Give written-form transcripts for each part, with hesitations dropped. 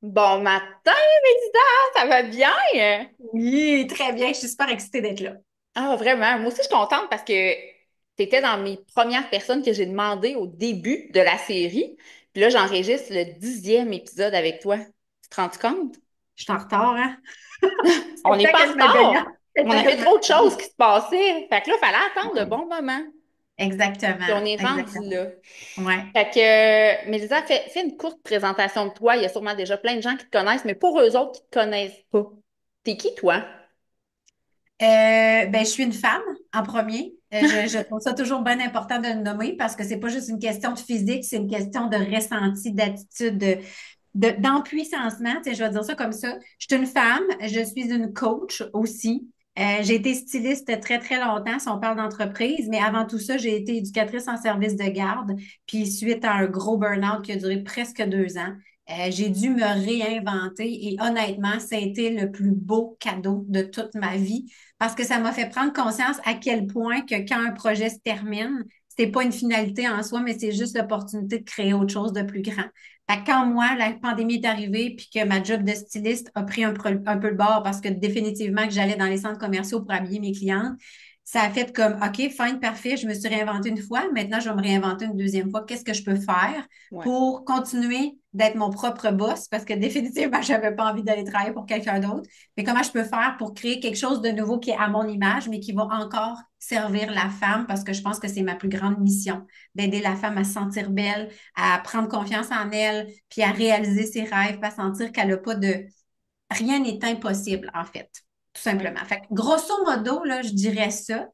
Bon matin, Mélissa, ça va bien? Oui, très bien. Je suis super excitée d'être là. Ah, vraiment. Moi aussi, je suis contente parce que tu étais dans mes premières personnes que j'ai demandé au début de la série. Puis là, j'enregistre le 10e épisode avec toi. Tu te rends compte? Je suis en retard, hein? On C'est n'est temps pas que en je me dégueule. retard. C'est On temps que avait je me trop de choses dégueule. qui se passaient. Fait que là, il fallait attendre le bon moment. Puis on Exactement. est rendu Exactement. là. Ouais. Fait que, Mélissa, fais une courte présentation de toi. Il y a sûrement déjà plein de gens qui te connaissent, mais pour eux autres qui te connaissent pas. T'es qui, toi? Ben, je suis une femme en premier. Je trouve ça toujours bien important de le nommer parce que c'est pas juste une question de physique, c'est une question de ressenti, d'attitude, d'empuissancement. Tu sais, je vais dire ça comme ça. Je suis une femme, je suis une coach aussi. J'ai été styliste très, très longtemps, si on parle d'entreprise, mais avant tout ça, j'ai été éducatrice en service de garde. Puis suite à un gros burn-out qui a duré presque 2 ans, j'ai dû me réinventer et honnêtement, ça a été le plus beau cadeau de toute ma vie parce que ça m'a fait prendre conscience à quel point que quand un projet se termine, c'est pas une finalité en soi, mais c'est juste l'opportunité de créer autre chose de plus grand. Fait que quand moi, la pandémie est arrivée, puis que ma job de styliste a pris un peu le bord parce que définitivement que j'allais dans les centres commerciaux pour habiller mes clientes, ça a fait comme, OK, fine, parfait, je me suis réinventée une fois, maintenant je vais me réinventer une deuxième fois. Qu'est-ce que je peux faire Ouais. pour continuer d'être mon propre boss? Parce que définitivement, je n'avais pas envie d'aller travailler pour quelqu'un d'autre. Mais comment je peux faire pour créer quelque chose de nouveau qui est à mon image, mais qui va encore servir la femme? Parce que je pense que c'est ma plus grande mission, d'aider la femme à se sentir belle, à prendre confiance en elle, puis à réaliser ses rêves, puis à sentir qu'elle n'a pas de... Rien n'est impossible, en fait, tout Ouais. simplement. Fait que, grosso modo, là, je dirais ça,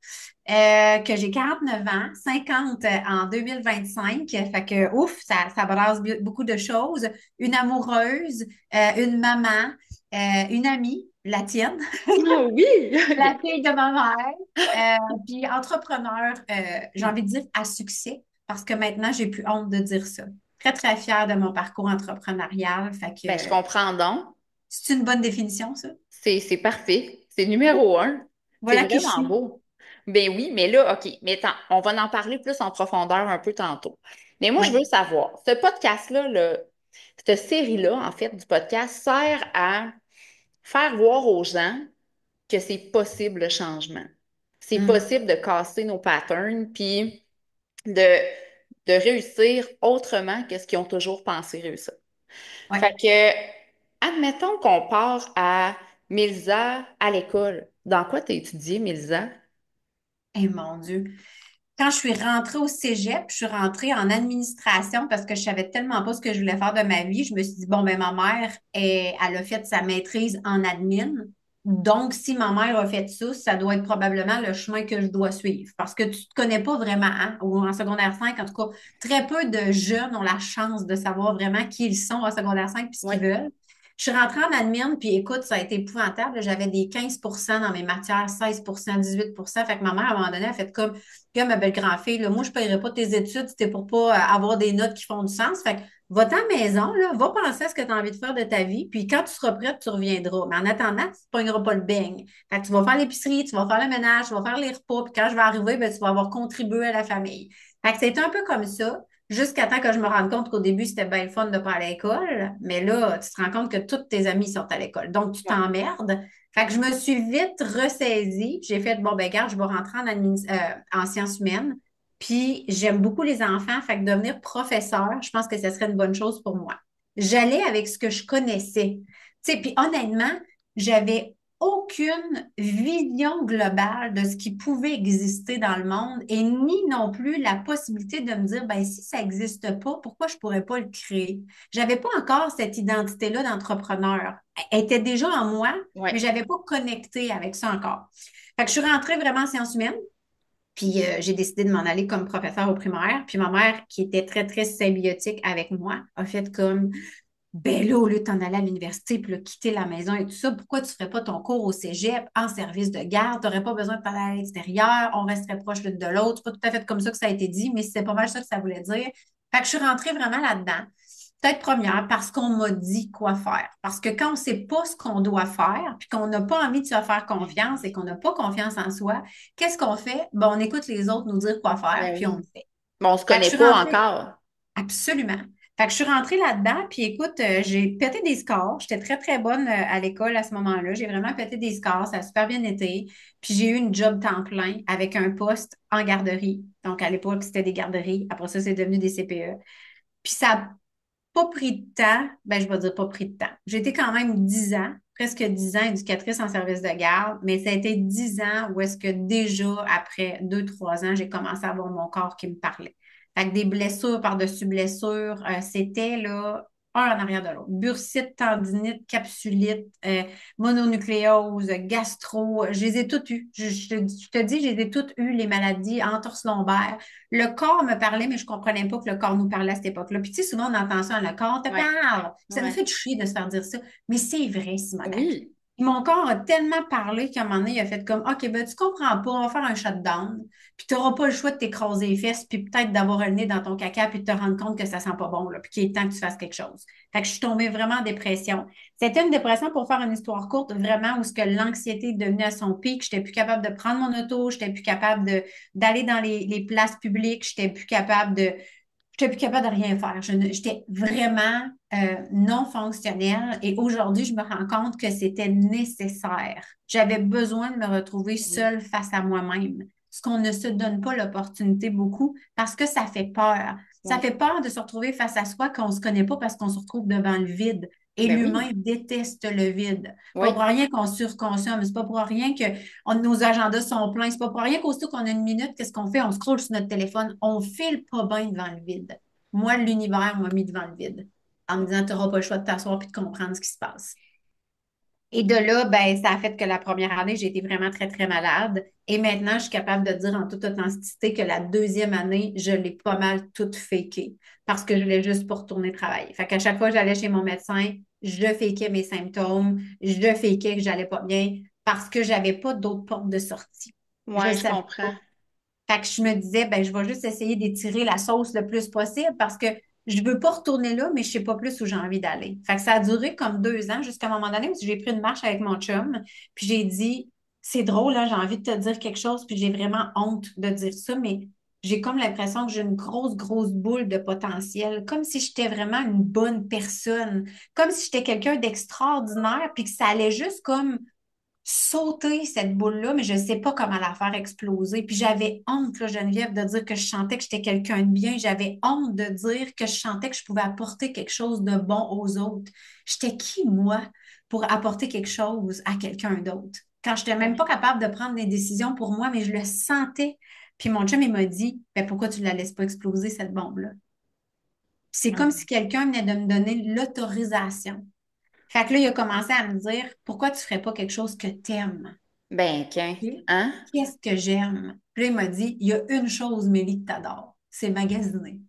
que j'ai 49 ans, 50 en 2025. Fait que, ouf, ça brasse beaucoup de choses. Une amoureuse, une maman, une amie, la tienne, Ah oui! la fille de ma mère, puis entrepreneur, j'ai envie de dire à succès, parce que maintenant, j'ai plus honte de dire ça. Très, très fière de mon parcours entrepreneurial. Fait Ben, je que, comprends donc. c'est une bonne définition, ça? C'est parfait. C'est numéro un. C'est Voilà qui je vraiment suis. beau. Ben oui, mais là, OK. Mais attends, on va en parler plus en profondeur un peu tantôt. Mais moi, je Oui. veux savoir, ce podcast-là, cette série-là, en fait, du podcast, sert à faire voir aux gens que c'est possible le changement. C'est Mm. possible de casser nos patterns, puis de, de réussir autrement que ce qu'ils ont toujours pensé réussir. Ouais. Fait que, admettons qu'on part à Milza à l'école. Dans quoi t'as étudié, Milza? Eh mon Dieu. Quand je suis rentrée au cégep, je suis rentrée en administration parce que je savais tellement pas ce que je voulais faire de ma vie. Je me suis dit, bon, ben, ma mère, elle a fait sa maîtrise en admin. Donc, si ma mère a fait ça, ça doit être probablement le chemin que je dois suivre. Parce que tu te connais pas vraiment, hein, ou en secondaire 5, en tout cas, très peu de jeunes ont la chance de savoir vraiment qui ils sont en secondaire 5 puis ce qu'ils Oui. veulent. Je suis rentrée en admin, puis écoute, ça a été épouvantable. J'avais des 15 dans mes matières, 16 18. Fait que ma mère, à un moment donné, a fait comme, regarde, ma belle grand-fille, là, moi, je ne paierai pas tes études si t'es pour pas avoir des notes qui font du sens. Fait que va-t'en à la maison, là, va penser à ce que tu as envie de faire de ta vie, puis quand tu seras prête, tu reviendras. Mais en attendant, tu ne pogneras pas le beigne. Fait que tu vas faire l'épicerie, tu vas faire le ménage, tu vas faire les repas, puis quand je vais arriver, ben, tu vas avoir contribué à la famille. Fait que c'est un peu comme ça. Jusqu'à temps que je me rende compte qu'au début, c'était bien le fun de ne pas aller à l'école, mais là, tu te rends compte que tous tes amis sont à l'école. Donc, tu Ouais. t'emmerdes. Fait que je me suis vite ressaisie. J'ai fait, bon, ben, garde, je vais rentrer en sciences humaines. Puis, j'aime beaucoup les enfants. Fait que devenir professeur, je pense que ce serait une bonne chose pour moi. J'allais avec ce que je connaissais. Tu sais, puis honnêtement, j'avais aucune vision globale de ce qui pouvait exister dans le monde et ni non plus la possibilité de me dire, ben, si ça n'existe pas, pourquoi je ne pourrais pas le créer? J'avais pas encore cette identité-là d'entrepreneur. Elle était déjà en moi, mais Ouais. je n'avais pas connecté avec ça encore. Fait que je suis rentrée vraiment en sciences humaines. Puis j'ai décidé de m'en aller comme professeur au primaire. Puis ma mère, qui était très, très symbiotique avec moi, a fait comme, ben là, au lieu de t'en aller à l'université, puis là, quitter la maison et tout ça, pourquoi tu ne ferais pas ton cours au cégep en service de garde? Tu n'aurais pas besoin de parler à l'extérieur, on resterait proche l'une de l'autre. C'est pas tout à fait comme ça que ça a été dit, mais c'est pas mal ça que ça voulait dire. Fait que je suis rentrée vraiment là-dedans. Peut-être première, parce qu'on m'a dit quoi faire. Parce que quand on ne sait pas ce qu'on doit faire, puis qu'on n'a pas envie de se faire confiance et qu'on n'a pas confiance en soi, qu'est-ce qu'on fait? Ben, on écoute les autres nous dire quoi faire, Ben puis on oui. le fait. Bon, on se Fait que je connaît suis pas rentrée encore. absolument. Fait que je suis rentrée là-dedans, puis écoute, j'ai pété des scores. J'étais très, très bonne à l'école à ce moment-là. J'ai vraiment pété des scores, ça a super bien été. Puis j'ai eu une job temps plein avec un poste en garderie. Donc à l'époque, c'était des garderies. Après ça, c'est devenu des CPE. Puis ça n'a pas pris de temps. Ben, je vais dire pas pris de temps. J'ai été quand même 10 ans, presque 10 ans éducatrice en service de garde, mais ça a été 10 ans où est-ce que déjà, après 2, 3 ans, j'ai commencé à avoir mon corps qui me parlait. Fait que des blessures par-dessus blessures, c'était là, un en arrière de l'autre. Bursite, tendinite, capsulite, mononucléose, gastro, je les ai toutes eues. Je te dis, je les ai toutes eues, les maladies, entorse lombaire. Le corps me parlait, mais je comprenais pas que le corps nous parlait à cette époque-là. Puis tu sais, souvent on entend ça, le corps te Ouais, parle. Ça nous ouais. fait chier de se faire dire ça. Mais c'est vrai, Simonette. Oui, Puis mon corps a tellement parlé qu'à un moment donné, il a fait comme, OK, ben tu comprends pas, on va faire un shutdown. Puis tu n'auras pas le choix de t'écraser les fesses, puis peut-être d'avoir un nez dans ton caca, puis de te rendre compte que ça sent pas bon, là, puis qu'il est temps que tu fasses quelque chose. Fait que je suis tombée vraiment en dépression. C'était une dépression, pour faire une histoire courte, vraiment où ce que l'anxiété est devenue à son pic. J'étais plus capable de prendre mon auto, j'étais plus capable d'aller dans les places publiques, j'étais plus capable de rien faire. J'étais vraiment non fonctionnelle et aujourd'hui, je me rends compte que c'était nécessaire. J'avais besoin de me retrouver oui, seule face à moi-même, ce qu'on ne se donne pas l'opportunité beaucoup parce que ça fait peur. Ça oui. fait peur de se retrouver face à soi qu'on ne se connaît pas parce qu'on se retrouve devant le vide. Et Ben l'humain oui, déteste le vide. Pas oui. pour rien qu'on surconsomme, c'est pas pour rien que nos agendas sont pleins, c'est pas pour rien qu'aussitôt qu'on a une minute, qu'est-ce qu'on fait? On scrolle sur notre téléphone, on file pas bien devant le vide. Moi, l'univers m'a mis devant le vide en me disant, tu n'auras pas le choix de t'asseoir et de comprendre ce qui se passe. Et de là, ben, ça a fait que la première année, j'ai été vraiment très, très malade. Et maintenant, je suis capable de dire en toute authenticité que la deuxième année, je l'ai pas mal toute fakée parce que je voulais juste pour retourner travailler. Fait qu'à chaque fois que j'allais chez mon médecin, je fakais mes symptômes, je fakais que j'allais pas bien parce que j'avais pas d'autre porte de sortie. Je Ouais, je savais pas. comprends. Fait que je me disais, ben, je vais juste essayer d'étirer la sauce le plus possible parce que je veux pas retourner là, mais je sais pas plus où j'ai envie d'aller. Fait que ça a duré comme 2 ans jusqu'à un moment donné où j'ai pris une marche avec mon chum, puis j'ai dit, c'est drôle, là, j'ai envie de te dire quelque chose, puis j'ai vraiment honte de dire ça, mais j'ai comme l'impression que j'ai une grosse, grosse boule de potentiel, comme si j'étais vraiment une bonne personne, comme si j'étais quelqu'un d'extraordinaire, puis que ça allait juste comme sauter cette boule-là, mais je ne sais pas comment la faire exploser. Puis j'avais honte, là, Geneviève, de dire que je sentais que j'étais quelqu'un de bien. J'avais honte de dire que je sentais que je pouvais apporter quelque chose de bon aux autres. J'étais qui, moi, pour apporter quelque chose à quelqu'un d'autre? Quand je n'étais même pas Ouais. capable de prendre des décisions pour moi, mais je le sentais. Puis mon chum, il m'a dit, ben, pourquoi tu ne la laisses pas exploser, cette bombe-là? C'est comme si quelqu'un venait de me donner l'autorisation. Fait que là, il a commencé à me dire, pourquoi tu ferais pas quelque chose que t'aimes? Ben, qu'un, OK? hein? Qu'est-ce que j'aime? Puis là, il m'a dit, il y a une chose, Mélie, que t'adores, c'est magasiner.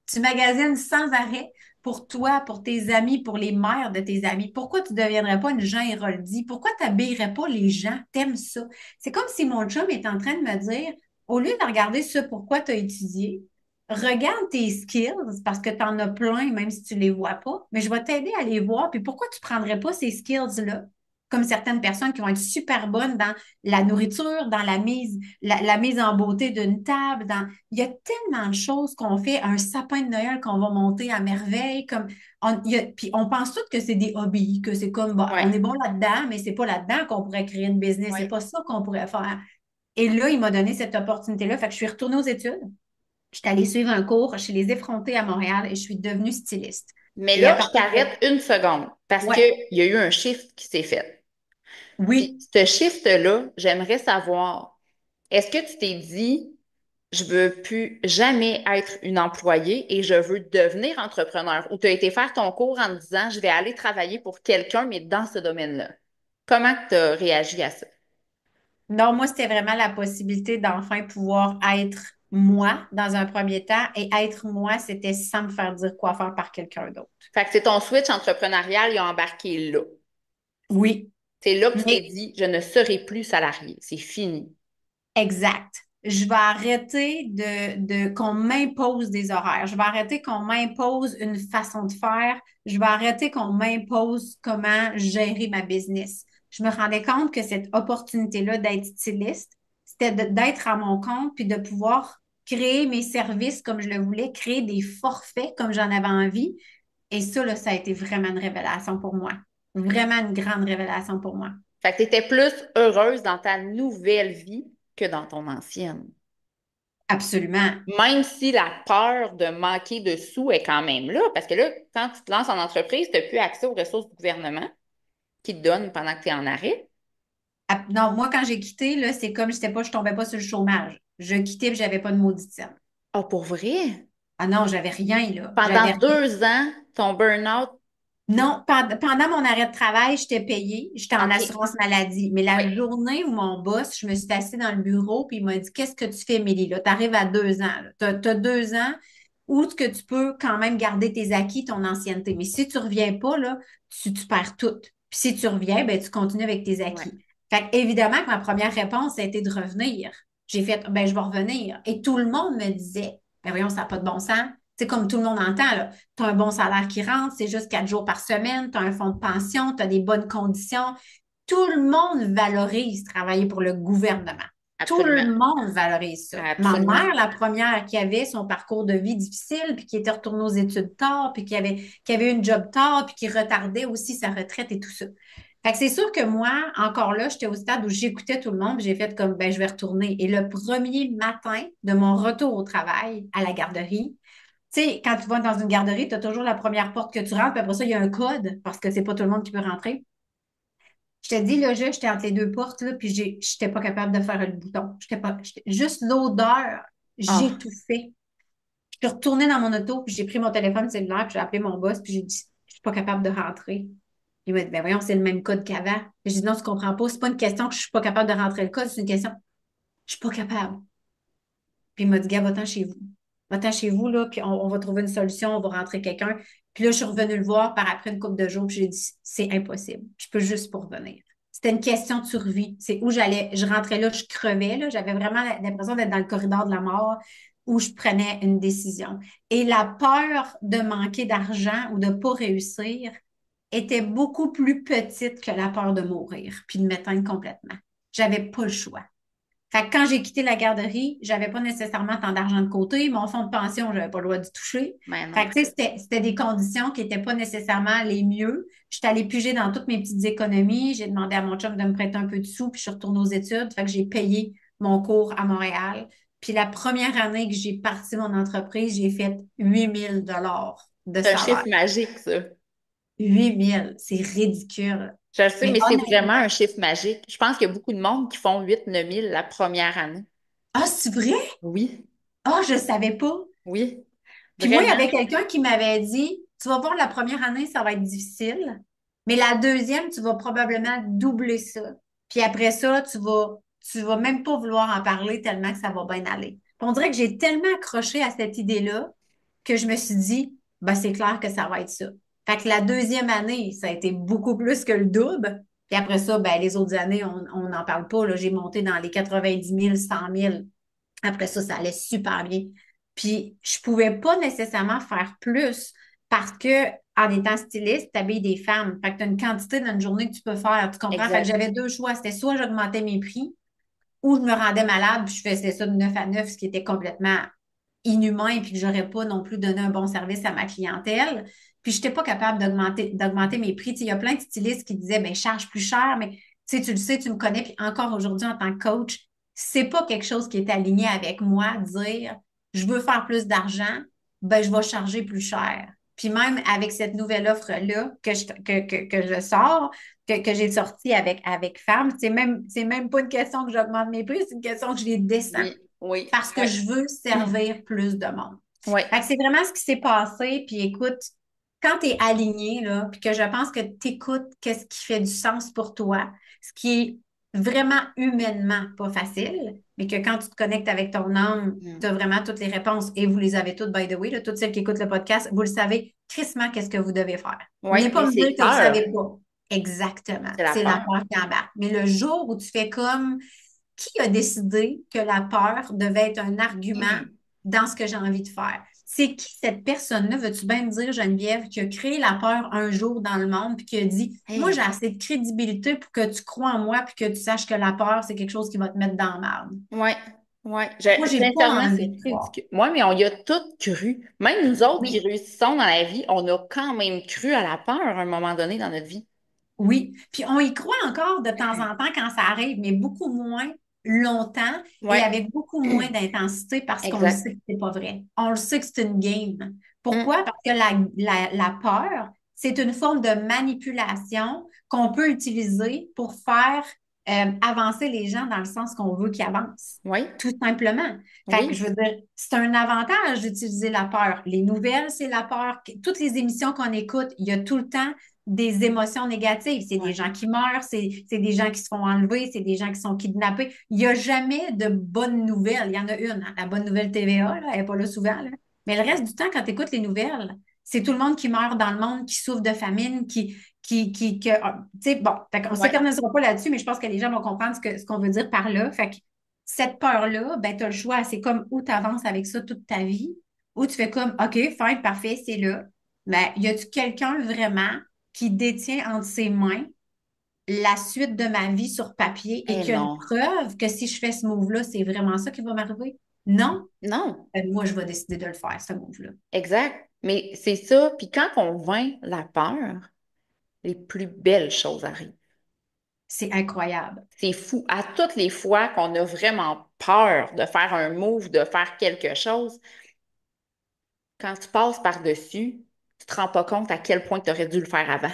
Tu magasines sans arrêt pour toi, pour tes amis, pour les mères de tes amis. Pourquoi tu ne deviendrais pas une Jean Héroldi? Pourquoi tu n'habillerais pas les gens? T'aimes ça? C'est comme si mon chum est en train de me dire, au lieu de regarder ce pourquoi tu as étudié, regarde tes skills parce que tu en as plein, même si tu ne les vois pas, mais je vais t'aider à les voir. Puis pourquoi tu ne prendrais pas ces skills-là? Comme certaines personnes qui vont être super bonnes dans la nourriture, dans la mise en beauté d'une table, il y a tellement de choses qu'on fait, un sapin de Noël qu'on va monter à merveille, puis on pense tous que c'est des hobbies, que c'est comme, bah, on est Ouais, bon là-dedans, mais c'est pas là-dedans qu'on pourrait créer une business, c'est ouais. pas ça qu'on pourrait faire. Et là, il m'a donné cette opportunité-là, fait que je suis retournée aux études, je suis allée suivre un cours chez Les Effrontés à Montréal et je suis devenue styliste. Mais Et à là, je partir de... t'arrête une seconde parce Ouais, qu'il y a eu un shift qui s'est fait. Puis, oui. ce shift-là, j'aimerais savoir, est-ce que tu t'es dit, je veux plus jamais être une employée et je veux devenir entrepreneur ou tu as été faire ton cours en te disant, je vais aller travailler pour quelqu'un, mais dans ce domaine-là? Comment tu as réagi à ça? Non, moi, c'était vraiment la possibilité d'enfin pouvoir être moi dans un premier temps. Et être moi, c'était sans me faire dire quoi faire par quelqu'un d'autre. Fait que c'est ton switch entrepreneurial, il a embarqué là. Oui, C'est là que tu t'es mais dit, je ne serai plus salarié. C'est fini. exact. Je vais arrêter de qu'on m'impose des horaires. Je vais arrêter qu'on m'impose une façon de faire. Je vais arrêter qu'on m'impose comment gérer ma business. Je me rendais compte que cette opportunité-là d'être styliste, c'était d'être à mon compte puis de pouvoir créer mes services comme je le voulais, créer des forfaits comme j'en avais envie. Et ça, là, ça a été vraiment une révélation pour moi. Vraiment une grande révélation pour moi. Fait que tu étais plus heureuse dans ta nouvelle vie que dans ton ancienne. Absolument. Même si la peur de manquer de sous est quand même là, parce que là, quand tu te lances en entreprise, tu n'as plus accès aux ressources du gouvernement qui te donnent pendant que tu es en arrêt. Non, moi, quand j'ai quitté, là, c'est comme je tombais pas sur le chômage. Je quittais et j'avais pas de maudite scène. Ah, pour vrai? Ah non, j'avais rien, là. Pendant J'avais rien. 2 ans, ton burn-out. Non, pendant mon arrêt de travail, j'étais payée, j'étais en OK. assurance maladie. Mais la Oui. journée où mon boss, je me suis assise dans le bureau, puis il m'a dit, qu'est-ce que tu fais, Mélie, là? Tu arrives à 2 ans, là. T'as 2 ans où ce que tu peux quand même garder tes acquis, ton ancienneté. Mais si tu reviens pas, là, tu perds tout. Puis si tu reviens, ben, tu continues avec tes Ouais. acquis. Fait que, évidemment que ma première réponse a été de revenir. J'ai fait, ben, je vais revenir. Et tout le monde me disait, ben voyons, ça n'a pas de bon sens. C'est comme tout le monde entend, là. Tu as un bon salaire qui rentre, c'est juste 4 jours par semaine, tu as un fonds de pension, tu as des bonnes conditions. Tout le monde valorise travailler pour le gouvernement. Tout le Absolument. monde valorise ça. Ma Absolument. mère, la première qui avait son parcours de vie difficile, puis qui était retournée aux études tard, puis qui avait une job tard, puis qui retardait aussi sa retraite et tout ça. Fait que c'est sûr que moi, encore là, j'étais au stade où j'écoutais tout le monde, puis j'ai fait comme, ben, je vais retourner. Et le premier matin de mon retour au travail à la garderie, tu sais, quand tu vas dans une garderie, tu as toujours la première porte que tu rentres, puis après ça, il y a un code parce que c'est pas tout le monde qui peut rentrer. Je te dis, là, j'étais entre les deux portes, là, puis j'étais pas capable de faire le bouton. Juste l'odeur, Ah, j'étouffais. Je suis retournée dans mon auto, puis j'ai pris mon téléphone cellulaire, puis j'ai appelé mon boss, puis j'ai dit, je suis pas capable de rentrer. Il m'a dit, ben voyons, c'est le même code qu'avant. J'ai dit, non, tu comprends pas. C'est pas une question que je suis pas capable de rentrer le code, c'est une question, je suis pas capable. Puis il m'a dit, gars, va-t'en chez vous. Va-t'en chez vous, là, puis on va trouver une solution, on va rentrer quelqu'un. Puis là, je suis revenue le voir par après une couple de jours, puis j'ai dit, c'est impossible. Je peux juste pas revenir. C'était une question de survie. C'est où j'allais, je rentrais là, je crevais, là. J'avais vraiment l'impression d'être dans le corridor de la mort où je prenais une décision. Et la peur de manquer d'argent ou de pas réussir était beaucoup plus petite que la peur de mourir, puis de m'éteindre complètement. J'avais pas le choix. Fait que quand j'ai quitté la garderie, j'avais pas nécessairement tant d'argent de côté. Mon fonds de pension, j'avais pas le droit d'y toucher. mais non. Fait que, tu sais, c'était des conditions qui étaient pas nécessairement les mieux. J'étais allée piger dans toutes mes petites économies. J'ai demandé à mon chum de me prêter un peu de sous, puis je suis retournée aux études. Fait que j'ai payé mon cours à Montréal. Puis la première année que j'ai parti mon entreprise, j'ai fait 8 000 $ de C'est un chiffre salaire. magique, ça. 8 000, c'est ridicule. Je le sais, Mais mais c'est vraiment honnêtement, un chiffre magique. Je pense qu'il y a beaucoup de monde qui font 8 9 000 la première année. ah, c'est vrai? Oui, Ah, je savais pas. oui, Puis moi, il y vraiment. avait quelqu'un qui m'avait dit, tu vas voir, la première année, ça va être difficile, mais la deuxième, tu vas probablement doubler ça. Puis après ça, tu vas même pas vouloir en parler tellement que ça va bien aller. Puis on dirait que j'ai tellement accroché à cette idée-là que je me suis dit, ben, c'est clair que ça va être ça. Fait que la deuxième année, ça a été beaucoup plus que le double. Puis après ça, ben, les autres années, on n'en parle pas, là. J'ai monté dans les 90 000, 100 000. Après ça, ça allait super bien. Puis, je pouvais pas nécessairement faire plus parce que, en étant styliste, tu habilles des femmes. Fait que tu as une quantité dans une journée que tu peux faire. Tu comprends? Fait que Exact. j'avais deux choix. C'était soit j'augmentais mes prix ou je me rendais malade puis je faisais ça de 9 à 9, ce qui était complètement inhumain puis que j'aurais pas non plus donné un bon service à ma clientèle. Puis, je n'étais pas capable d'augmenter mes prix. Tu sais, il y a plein de stylistes qui disaient, ben, charge plus cher, mais tu sais, tu le sais, tu me connais. Puis encore aujourd'hui, en tant que coach, c'est pas quelque chose qui est aligné avec moi, dire je veux faire plus d'argent, ben je vais charger plus cher. Puis même avec cette nouvelle offre-là que je sors, que j'ai sortie avec femmes, c'est même pas une question que j'augmente mes prix, c'est une question que je les descends Oui, oui, parce que je veux servir plus de monde. oui, Fait que c'est vraiment ce qui s'est passé. Puis écoute, quand tu es aligné, là, puis que je pense que tu écoutes qu'est-ce qui fait du sens pour toi, ce qui est vraiment humainement pas facile, mais que quand tu te connectes avec ton âme, tu Mm. as vraiment toutes les réponses et vous les avez toutes, by the way, là, toutes celles qui écoutent le podcast, vous le savez crissement qu'est-ce que vous devez faire. oui, Venez pas mais me dire c'est que vous ne peur. savez pas. Exactement. C'est la C'est la peur. peur qui embarque. Mais le jour où tu fais comme qui a décidé que la peur devait être un argument Mm. dans ce que j'ai envie de faire? C'est qui cette personne-là, veux-tu bien me dire, Geneviève, qui a créé la peur un jour dans le monde, puis qui a dit, moi, j'ai Hey, assez de crédibilité pour que tu crois en moi, puis que tu saches que la peur, c'est quelque chose qui va te mettre dans la merde. ouais. Ouais, Moi, j'ai pas sincèrement, envie c'est de croire. ridicule. Moi, mais on y a tout cru. Même nous autres qui Oui. réussissons dans la vie, on a quand même cru à la peur à un moment donné dans notre vie. Oui, puis on y croit encore de temps en temps quand ça arrive, mais beaucoup moins longtemps et Ouais, avec beaucoup moins d'intensité parce qu'on le exact. sait que c'est pas vrai. On le sait que c'est une game. Pourquoi? Mm. Parce que la peur, c'est une forme de manipulation qu'on peut utiliser pour faire avancer les gens dans le sens qu'on veut qu'ils avancent. Oui, Tout simplement. Fait que je oui, veux dire, c'est un avantage d'utiliser la peur. Les nouvelles, c'est la peur. Toutes les émissions qu'on écoute, il y a tout le temps des émotions négatives. C'est des ouais. gens qui meurent, c'est des gens qui se font enlever, c'est des gens qui sont kidnappés. Il n'y a jamais de bonnes nouvelles. Il y en a une, hein, la bonne nouvelle TVA, là, elle n'est pas là souvent. Là. Mais le reste du temps, quand tu écoutes les nouvelles, c'est tout le monde qui meurt dans le monde, qui souffre de famine, tu sais, bon, on ne Ouais. s'éternisera pas là-dessus, mais je pense que les gens vont comprendre ce qu'on veut dire par là. Fait que cette peur-là, ben, tu as le choix. C'est comme où tu avances avec ça toute ta vie, ou tu fais comme, OK, fine, parfait, c'est là. Mais y a-tu quelqu'un vraiment qui détient entre ses mains la suite de ma vie sur papier et Eh qui a une non, preuve que si je fais ce move-là, c'est vraiment ça qui va m'arriver? Non. non, Moi, je vais décider de le faire, ce move-là. exact. Mais c'est ça. Puis quand on vainc la peur, les plus belles choses arrivent. C'est incroyable. C'est fou. À toutes les fois qu'on a vraiment peur de faire un move, de faire quelque chose, quand tu passes par-dessus, tu te rends pas compte à quel point tu aurais dû le faire avant.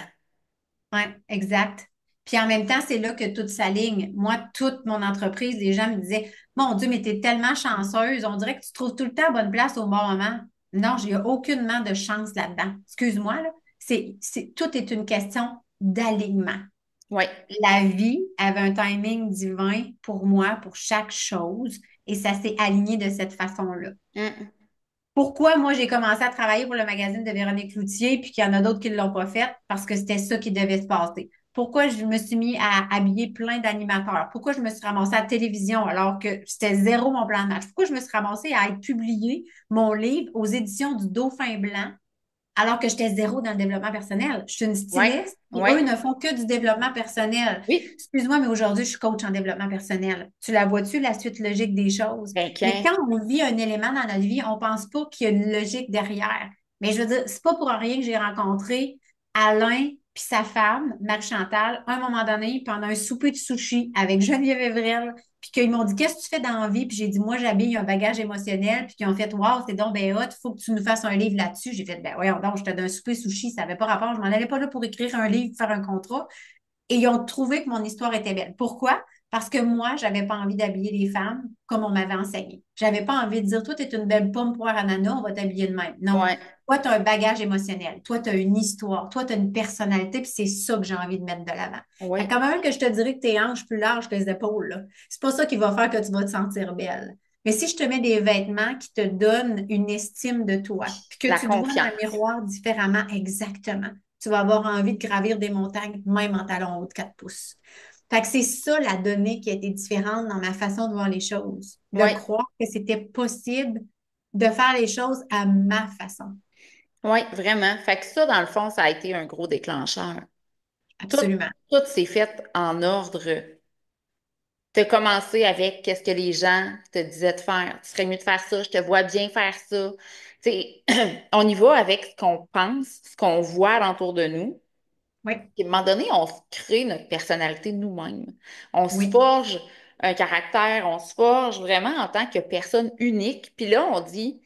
Oui, exact. Puis en même temps, c'est là que tout s'aligne. Moi, toute mon entreprise, les gens me disaient, Mon Dieu, mais t'es tellement chanceuse, on dirait que tu trouves tout le temps à bonne place au bon moment. Non, j'ai aucunement de chance là-dedans. Excuse-moi, là. Tout est une question d'alignement. Oui. La vie avait un timing divin pour moi, pour chaque chose, et ça s'est aligné de cette façon-là. Mm. Pourquoi moi j'ai commencé à travailler pour le magazine de Véronique Cloutier, puis qu'il y en a d'autres qui ne l'ont pas fait? Parce que c'était ça qui devait se passer. Pourquoi je me suis mis à habiller plein d'animateurs? Pourquoi je me suis ramassée à la télévision alors que c'était zéro mon plan de match? Pourquoi je me suis ramassée à être publié mon livre aux éditions du Dauphin Blanc alors que j'étais zéro dans le développement personnel? Je suis une Oui. styliste et Oui. eux ne font que du développement personnel. Oui. Excuse-moi, mais aujourd'hui, je suis coach en développement personnel. Tu la vois-tu, la suite logique des choses? Ben, Mais qu'un. quand on vit un élément dans notre vie, on pense pas qu'il y a une logique derrière. Mais je veux dire, c'est pas pour rien que j'ai rencontré Alain puis sa femme, Marie-Chantal, à un moment donné, pendant un souper de sushi avec Geneviève Evrel, puis qu'ils m'ont dit, qu'est-ce que tu fais dans la vie? Puis j'ai dit, moi, j'habille un bagage émotionnel, puis qu'ils ont fait, waouh, c'est donc ben hot, faut que tu nous fasses un livre là-dessus. J'ai fait, ben voyons donc, j'étais dans un souper sushi, ça n'avait pas rapport, je m'en allais pas là pour écrire un livre, faire un contrat. Et ils ont trouvé que mon histoire était belle. Pourquoi? Parce que moi, j'avais pas envie d'habiller les femmes comme on m'avait enseigné. J'avais pas envie de dire, toi, tu es une belle pomme poire ananas, on va t'habiller de même. Non. Ouais. Toi, tu as un bagage émotionnel. Toi, tu as une histoire. Toi, tu as une personnalité, puis c'est ça que j'ai envie de mettre de l'avant. Fait que Oui. quand même que je te dirais que tes hanches plus larges que les épaules, là, c'est pas ça qui va faire que tu vas te sentir belle. Mais si je te mets des vêtements qui te donnent une estime de toi, puis que La tu te vois dans le confiance. miroir différemment, exactement, tu vas avoir envie de gravir des montagnes, même en talons hauts de 4 pouces. Fait que c'est ça la donnée qui a été différente dans ma façon de voir les choses, de Oui. croire que c'était possible de faire les choses à ma façon. Oui, vraiment. Fait que ça, dans le fond, ça a été un gros déclencheur. Tout, Absolument. tout s'est fait en ordre. Tu as commencé avec qu'est-ce que les gens te disaient de faire. Tu serais mieux de faire ça, je te vois bien faire ça. Tu sais, on y va avec ce qu'on pense, ce qu'on voit alentour de nous. Oui, Puis à un moment donné, on se crée notre personnalité nous-mêmes. On se oui. forge un caractère, on se forge vraiment en tant que personne unique. Puis là, on dit,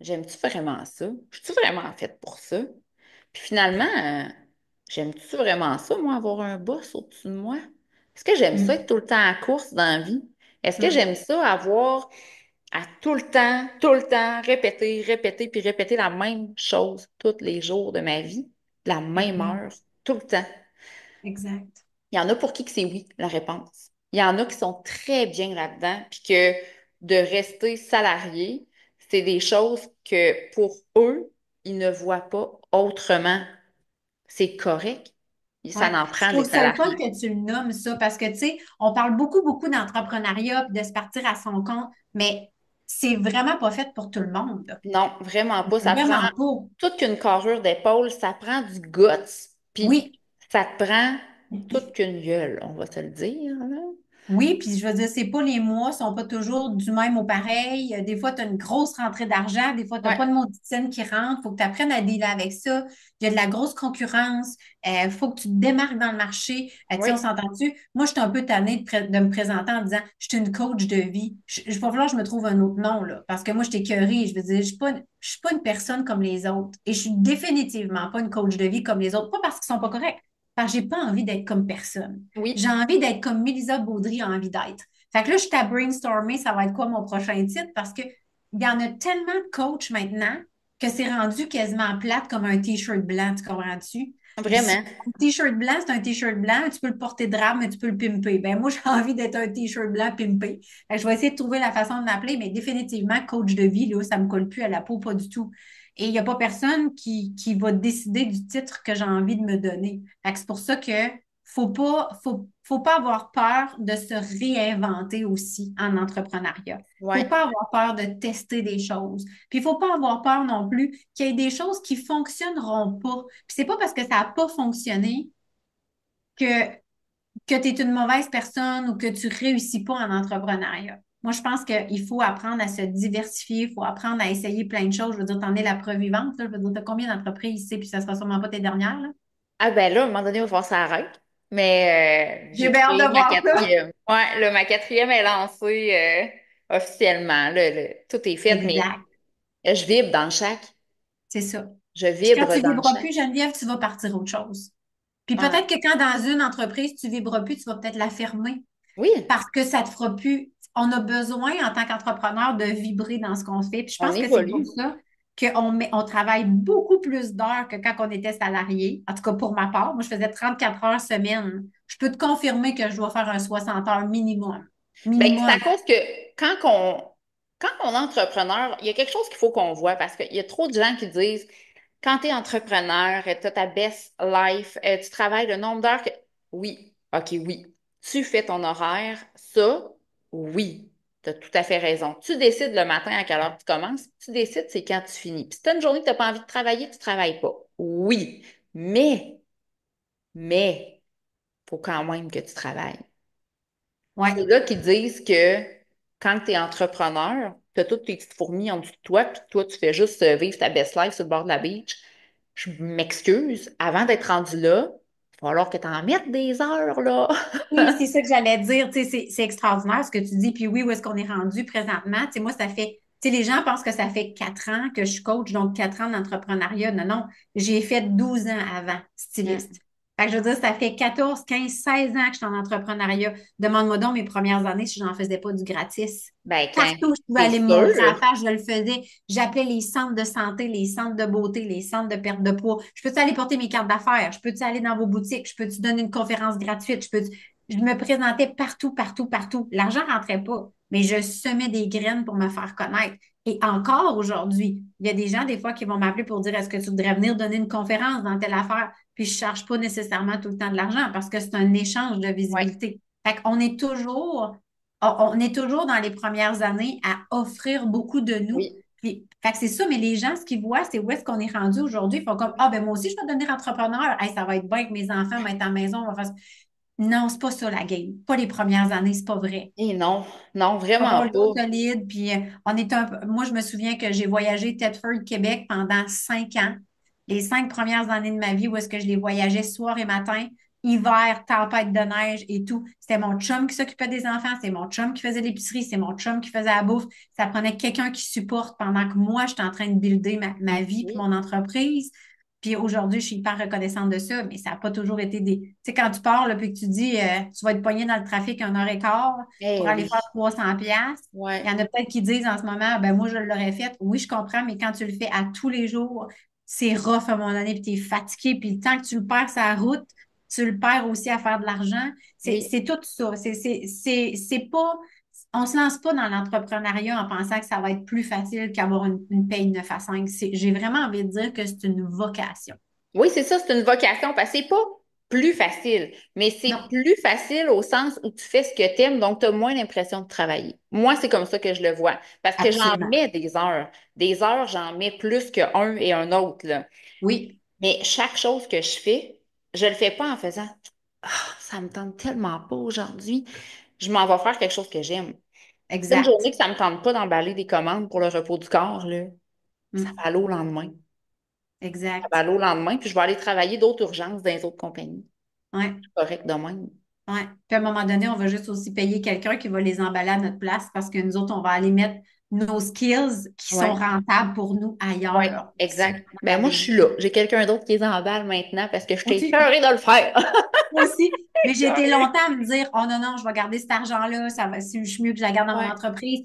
j'aime-tu vraiment ça? Je suis vraiment faite pour ça? Puis finalement, j'aime-tu vraiment ça, moi, avoir un boss au-dessus de moi? Est-ce que j'aime ça être Mm, tout le temps à course dans la vie? Est-ce que mm, j'aime ça avoir à tout le temps, répéter, répéter, puis répéter la même chose tous les jours de ma vie, la même mm, heure, tout le temps? exact. Il y en a pour qui que c'est oui, la réponse. Il y en a qui sont très bien là-dedans, puis que de rester salarié, c'est des choses que pour eux, ils ne voient pas autrement. C'est correct. Ouais. Ça en Je prend des trouve ça le fun salariés. que tu le nommes, ça, parce que, tu sais, on parle beaucoup, beaucoup d'entrepreneuriat puis de se partir à son compte, mais c'est vraiment pas fait pour tout le monde, là. Non, vraiment pas. Ça prend Vraiment pas. toute qu'une carrure d'épaule, ça prend du guts, puis Oui. ça te prend toute qu'une gueule, on va se le dire, là. Oui, puis je veux dire, c'est pas les mois sont pas toujours du même au pareil. Des fois, tu as une grosse rentrée d'argent, des fois, tu n'as pas Ouais, de mauditine qui rentre. Faut que tu apprennes à dealer avec ça. Il y a de la grosse concurrence. Faut que tu te démarques dans le marché. Tu sais, on oui. s'entend-tu? Moi, je suis un peu tannée de me présenter en disant, je suis une coach de vie. Il va falloir que je me trouve un autre nom, là. Parce que moi, je suis écœurée. Je veux dire, je suis pas une personne comme les autres. Et je suis définitivement pas une coach de vie comme les autres. Pas parce qu'ils sont pas corrects. Parce que j'ai pas envie d'être comme personne. J'ai Oui. envie d'être comme Mélisa Baudry a envie d'être. Fait que là, je suis à brainstormer, ça va être quoi mon prochain titre? Parce que il y en a tellement de coachs maintenant que c'est rendu quasiment plate comme un t-shirt blanc, tu comprends-tu? Vraiment. Un t-shirt blanc, c'est un t-shirt blanc, tu peux le porter de rame, mais tu peux le pimper. Ben, moi, j'ai envie d'être un t-shirt blanc pimpé. Fait que je vais essayer de trouver la façon de m'appeler, mais définitivement, coach de vie, là, ça me colle plus à la peau, pas du tout. Et il n'y a pas personne qui va décider du titre que j'ai envie de me donner. Fait que c'est pour ça que faut pas avoir peur de se réinventer aussi en entrepreneuriat. Faut Ouais. pas avoir peur de tester des choses. Puis il faut pas avoir peur non plus qu'il y ait des choses qui fonctionneront pas. Puis c'est pas parce que ça n'a pas fonctionné que, que tu es une mauvaise personne ou que tu réussis pas en entrepreneuriat. Moi, je pense qu'il faut apprendre à se diversifier, il faut apprendre à essayer plein de choses. Je veux dire, tu en es la preuve vivante, là. Je veux dire, t'as combien d'entreprises ici, puis ça sera sûrement pas tes dernières, là. Ah ben là, à un moment donné, il va falloir que ça arrête. Mais J'ai j'ai bien hâte créé de ma voir ça. quatrième. Ouais, là, ma quatrième est lancée officiellement. Là, tout est fait, mais Exact. je vibre dans chaque. C'est ça. Je Puis quand vibre tu dans vibreras chaque. plus, Geneviève, tu vas partir autre chose. Puis Ah, peut-être que quand dans une entreprise, tu vibres plus, tu vas peut-être la fermer oui, parce que ça te fera plus. On a besoin en tant qu'entrepreneur de vibrer dans ce qu'on fait. Puis je on pense que c'est pour évolue. ça on travaille beaucoup plus d'heures que quand on était salarié. En tout cas, pour ma part, moi, je faisais 34 heures semaine. Je peux te confirmer que je dois faire un 60 heures minimum. Ben, c'est à Minimum. cause que quand on, quand on est entrepreneur, il y a quelque chose qu'il faut qu'on voit parce qu'il y a trop de gens qui disent quand tu es entrepreneur, tu as ta best life, tu travailles le nombre d'heures que. Oui, OK, oui. Tu fais ton horaire, ça, oui, tu as tout à fait raison. Tu décides le matin à quelle heure tu commences, tu décides c'est quand tu finis. Puis si tu as une journée que tu n'as pas envie de travailler, tu ne travailles pas. Oui, mais, faut quand même que tu travailles. Ouais. C'est là qu'ils disent que quand tu es entrepreneur, tu as toutes tes petites fourmis en dessous de toi, puis toi, tu fais juste vivre ta best life sur le bord de la beach. Je m'excuse, avant d'être rendu là, il va falloir que tu en mettes des heures, là. Oui, c'est ça que j'allais dire. Tu sais, c'est extraordinaire ce que tu dis. Puis oui, où est-ce qu'on est rendu présentement? Tu sais, moi, ça fait. Tu sais, les gens pensent que ça fait 4 ans que je coach, donc 4 ans d'entrepreneuriat. Non, non. J'ai fait 12 ans avant, styliste. Mm. Fait que je veux dire, ça fait 14, 15, 16 ans que je suis en entrepreneuriat. Demande-moi donc mes premières années si j'en faisais pas du gratis. Ben, quand Partout où je pouvais c'est aller me montrer à sûr. faire, je le faisais. J'appelais les centres de santé, les centres de beauté, les centres de perte de poids. Je peux-tu aller porter mes cartes d'affaires? Je peux-tu aller dans vos boutiques? Je peux-tu donner une conférence gratuite? Je me présentais partout, partout, partout. L'argent rentrait pas, mais je semais des graines pour me faire connaître. Et encore aujourd'hui, il y a des gens, des fois, qui vont m'appeler pour dire, est-ce que tu voudrais venir donner une conférence dans telle affaire? Puis je charge pas nécessairement tout le temps de l'argent parce que c'est un échange de Oui, visibilité. Fait qu'on est toujours, on est toujours dans les premières années à offrir beaucoup de nous. oui. Puis, fait que c'est ça, mais les gens, ce qu'ils voient, c'est où est-ce qu'on est rendu aujourd'hui. Ils font comme, ah, ben moi aussi, je vais devenir entrepreneur. Hey, ça va être bien avec mes enfants, on va être à la maison, on va faire ça. Non, c'est pas ça la game. Pas les premières années, c'est pas vrai. Et non, non, Faut avoir vraiment le dos pas. solide. Puis on est moi, je me souviens que j'ai voyagé Thetford, Québec pendant 5 ans. Les 5 premières années de ma vie où est-ce que je les voyageais soir et matin, hiver, tempête de neige et tout. C'était mon chum qui s'occupait des enfants, c'est mon chum qui faisait l'épicerie, c'est mon chum qui faisait la bouffe. Ça prenait quelqu'un qui supporte pendant que moi, j'étais en train de builder ma vie puis Oui, mon entreprise. Puis aujourd'hui, je suis hyper reconnaissante de ça, mais ça n'a pas toujours été des. Tu sais, quand tu pars, là, puis que tu dis, tu vas être pogné dans le trafic 1 heure et quart eh pour aller faire oui. 300 pièces. Il y Ouais, en a peut-être qui disent en ce moment, ben moi, je l'aurais fait. Oui, je comprends, mais quand tu le fais à tous les jours, c'est rough à un moment donné, puis tu es fatigué, puis le temps que tu le perds sur la route, tu le perds aussi à faire de l'argent. oui. C'est tout ça. C'est pas. On se lance pas dans l'entrepreneuriat en pensant que ça va être plus facile qu'avoir une paye 9 à 5. J'ai vraiment envie de dire que c'est une vocation. Oui, c'est ça, c'est une vocation parce que c'est pas plus facile, mais c'est Non, plus facile au sens où tu fais ce que tu aimes, donc tu as moins l'impression de travailler. Moi, c'est comme ça que je le vois parce que j'en absolument. mets des heures. Des heures, j'en mets plus qu'un et un autre, là. Oui. Mais chaque chose que je fais, je le fais pas en faisant Ah, ça me tente tellement pas aujourd'hui. je m'en vais faire quelque chose que j'aime. C'est une journée Exact. que ça me tente pas d'emballer des commandes pour le repos du corps, là. Ça Mm. va aller au lendemain. Ça va Exact. aller au lendemain, puis je vais aller travailler d'autres urgences dans les autres compagnies. Ouais. C'est correct de même. Ouais. Puis à un moment donné, on va juste aussi payer quelqu'un qui va les emballer à notre place parce que nous autres, on va aller mettre nos skills qui sont Ouais. rentables pour nous Oui, ailleurs aussi exact. dans Ben la moi, je vie. suis là. J'ai quelqu'un d'autre qui les emballe maintenant parce que je t'ai Aussi. écœurée de le faire. Moi aussi. Mais j'ai été Écœurée. longtemps à me dire, oh non, non, je vais garder cet argent-là, ça va, si je suis mieux que je la garde dans mon Ouais. entreprise.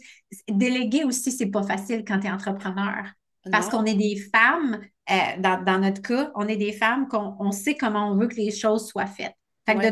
Déléguer aussi, c'est pas facile quand tu es entrepreneur. Parce qu'on Non. est des femmes, dans notre cas, on est des femmes qu'on sait comment on veut que les choses soient faites. Fait que Ouais.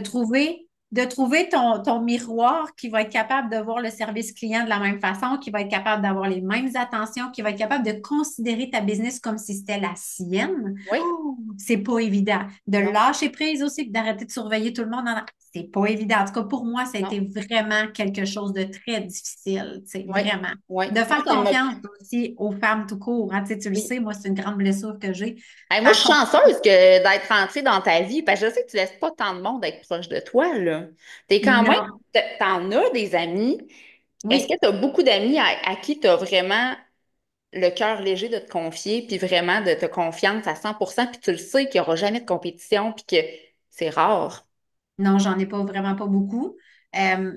de trouver ton miroir qui va être capable de voir le service client de la même façon, qui va être capable d'avoir les mêmes attentions, qui va être capable de considérer ta business comme si c'était la sienne. Oui. Oh, c'est pas évident. De Non. lâcher prise aussi, puis d'arrêter de surveiller tout le monde. C'est pas évident. En tout cas, pour moi, ça a été Non. vraiment quelque chose de très difficile, tu sais, Oui. vraiment. Oui. De Moi, faire ça m'a. confiance aussi aux femmes tout court. Hein. Tu sais, tu le Oui. sais, moi, c'est une grande blessure que j'ai. Hey, moi, je Faire suis confiance. chanceuse que d'être rentrée dans ta vie, parce que je sais que tu laisses pas tant de monde être proche de toi, là. T'es quand même, Non. t'en as des amis. Est-ce que Oui. tu as beaucoup d'amis à qui tu as vraiment le cœur léger de te confier, puis vraiment de te confiance à 100%, puis tu le sais qu'il n'y aura jamais de compétition, puis que c'est rare? Non, j'en ai pas vraiment pas beaucoup.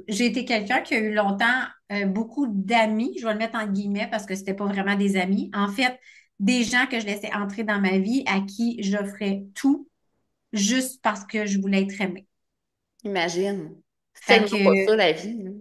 J'ai été quelqu'un qui a eu longtemps beaucoup d'amis, je vais le mettre en guillemets parce que c'était pas vraiment des amis. En fait, des gens que je laissais entrer dans ma vie à qui j'offrais tout juste parce que je voulais être aimée. Imagine. C'est Fait tellement pas que ça, la vie, là.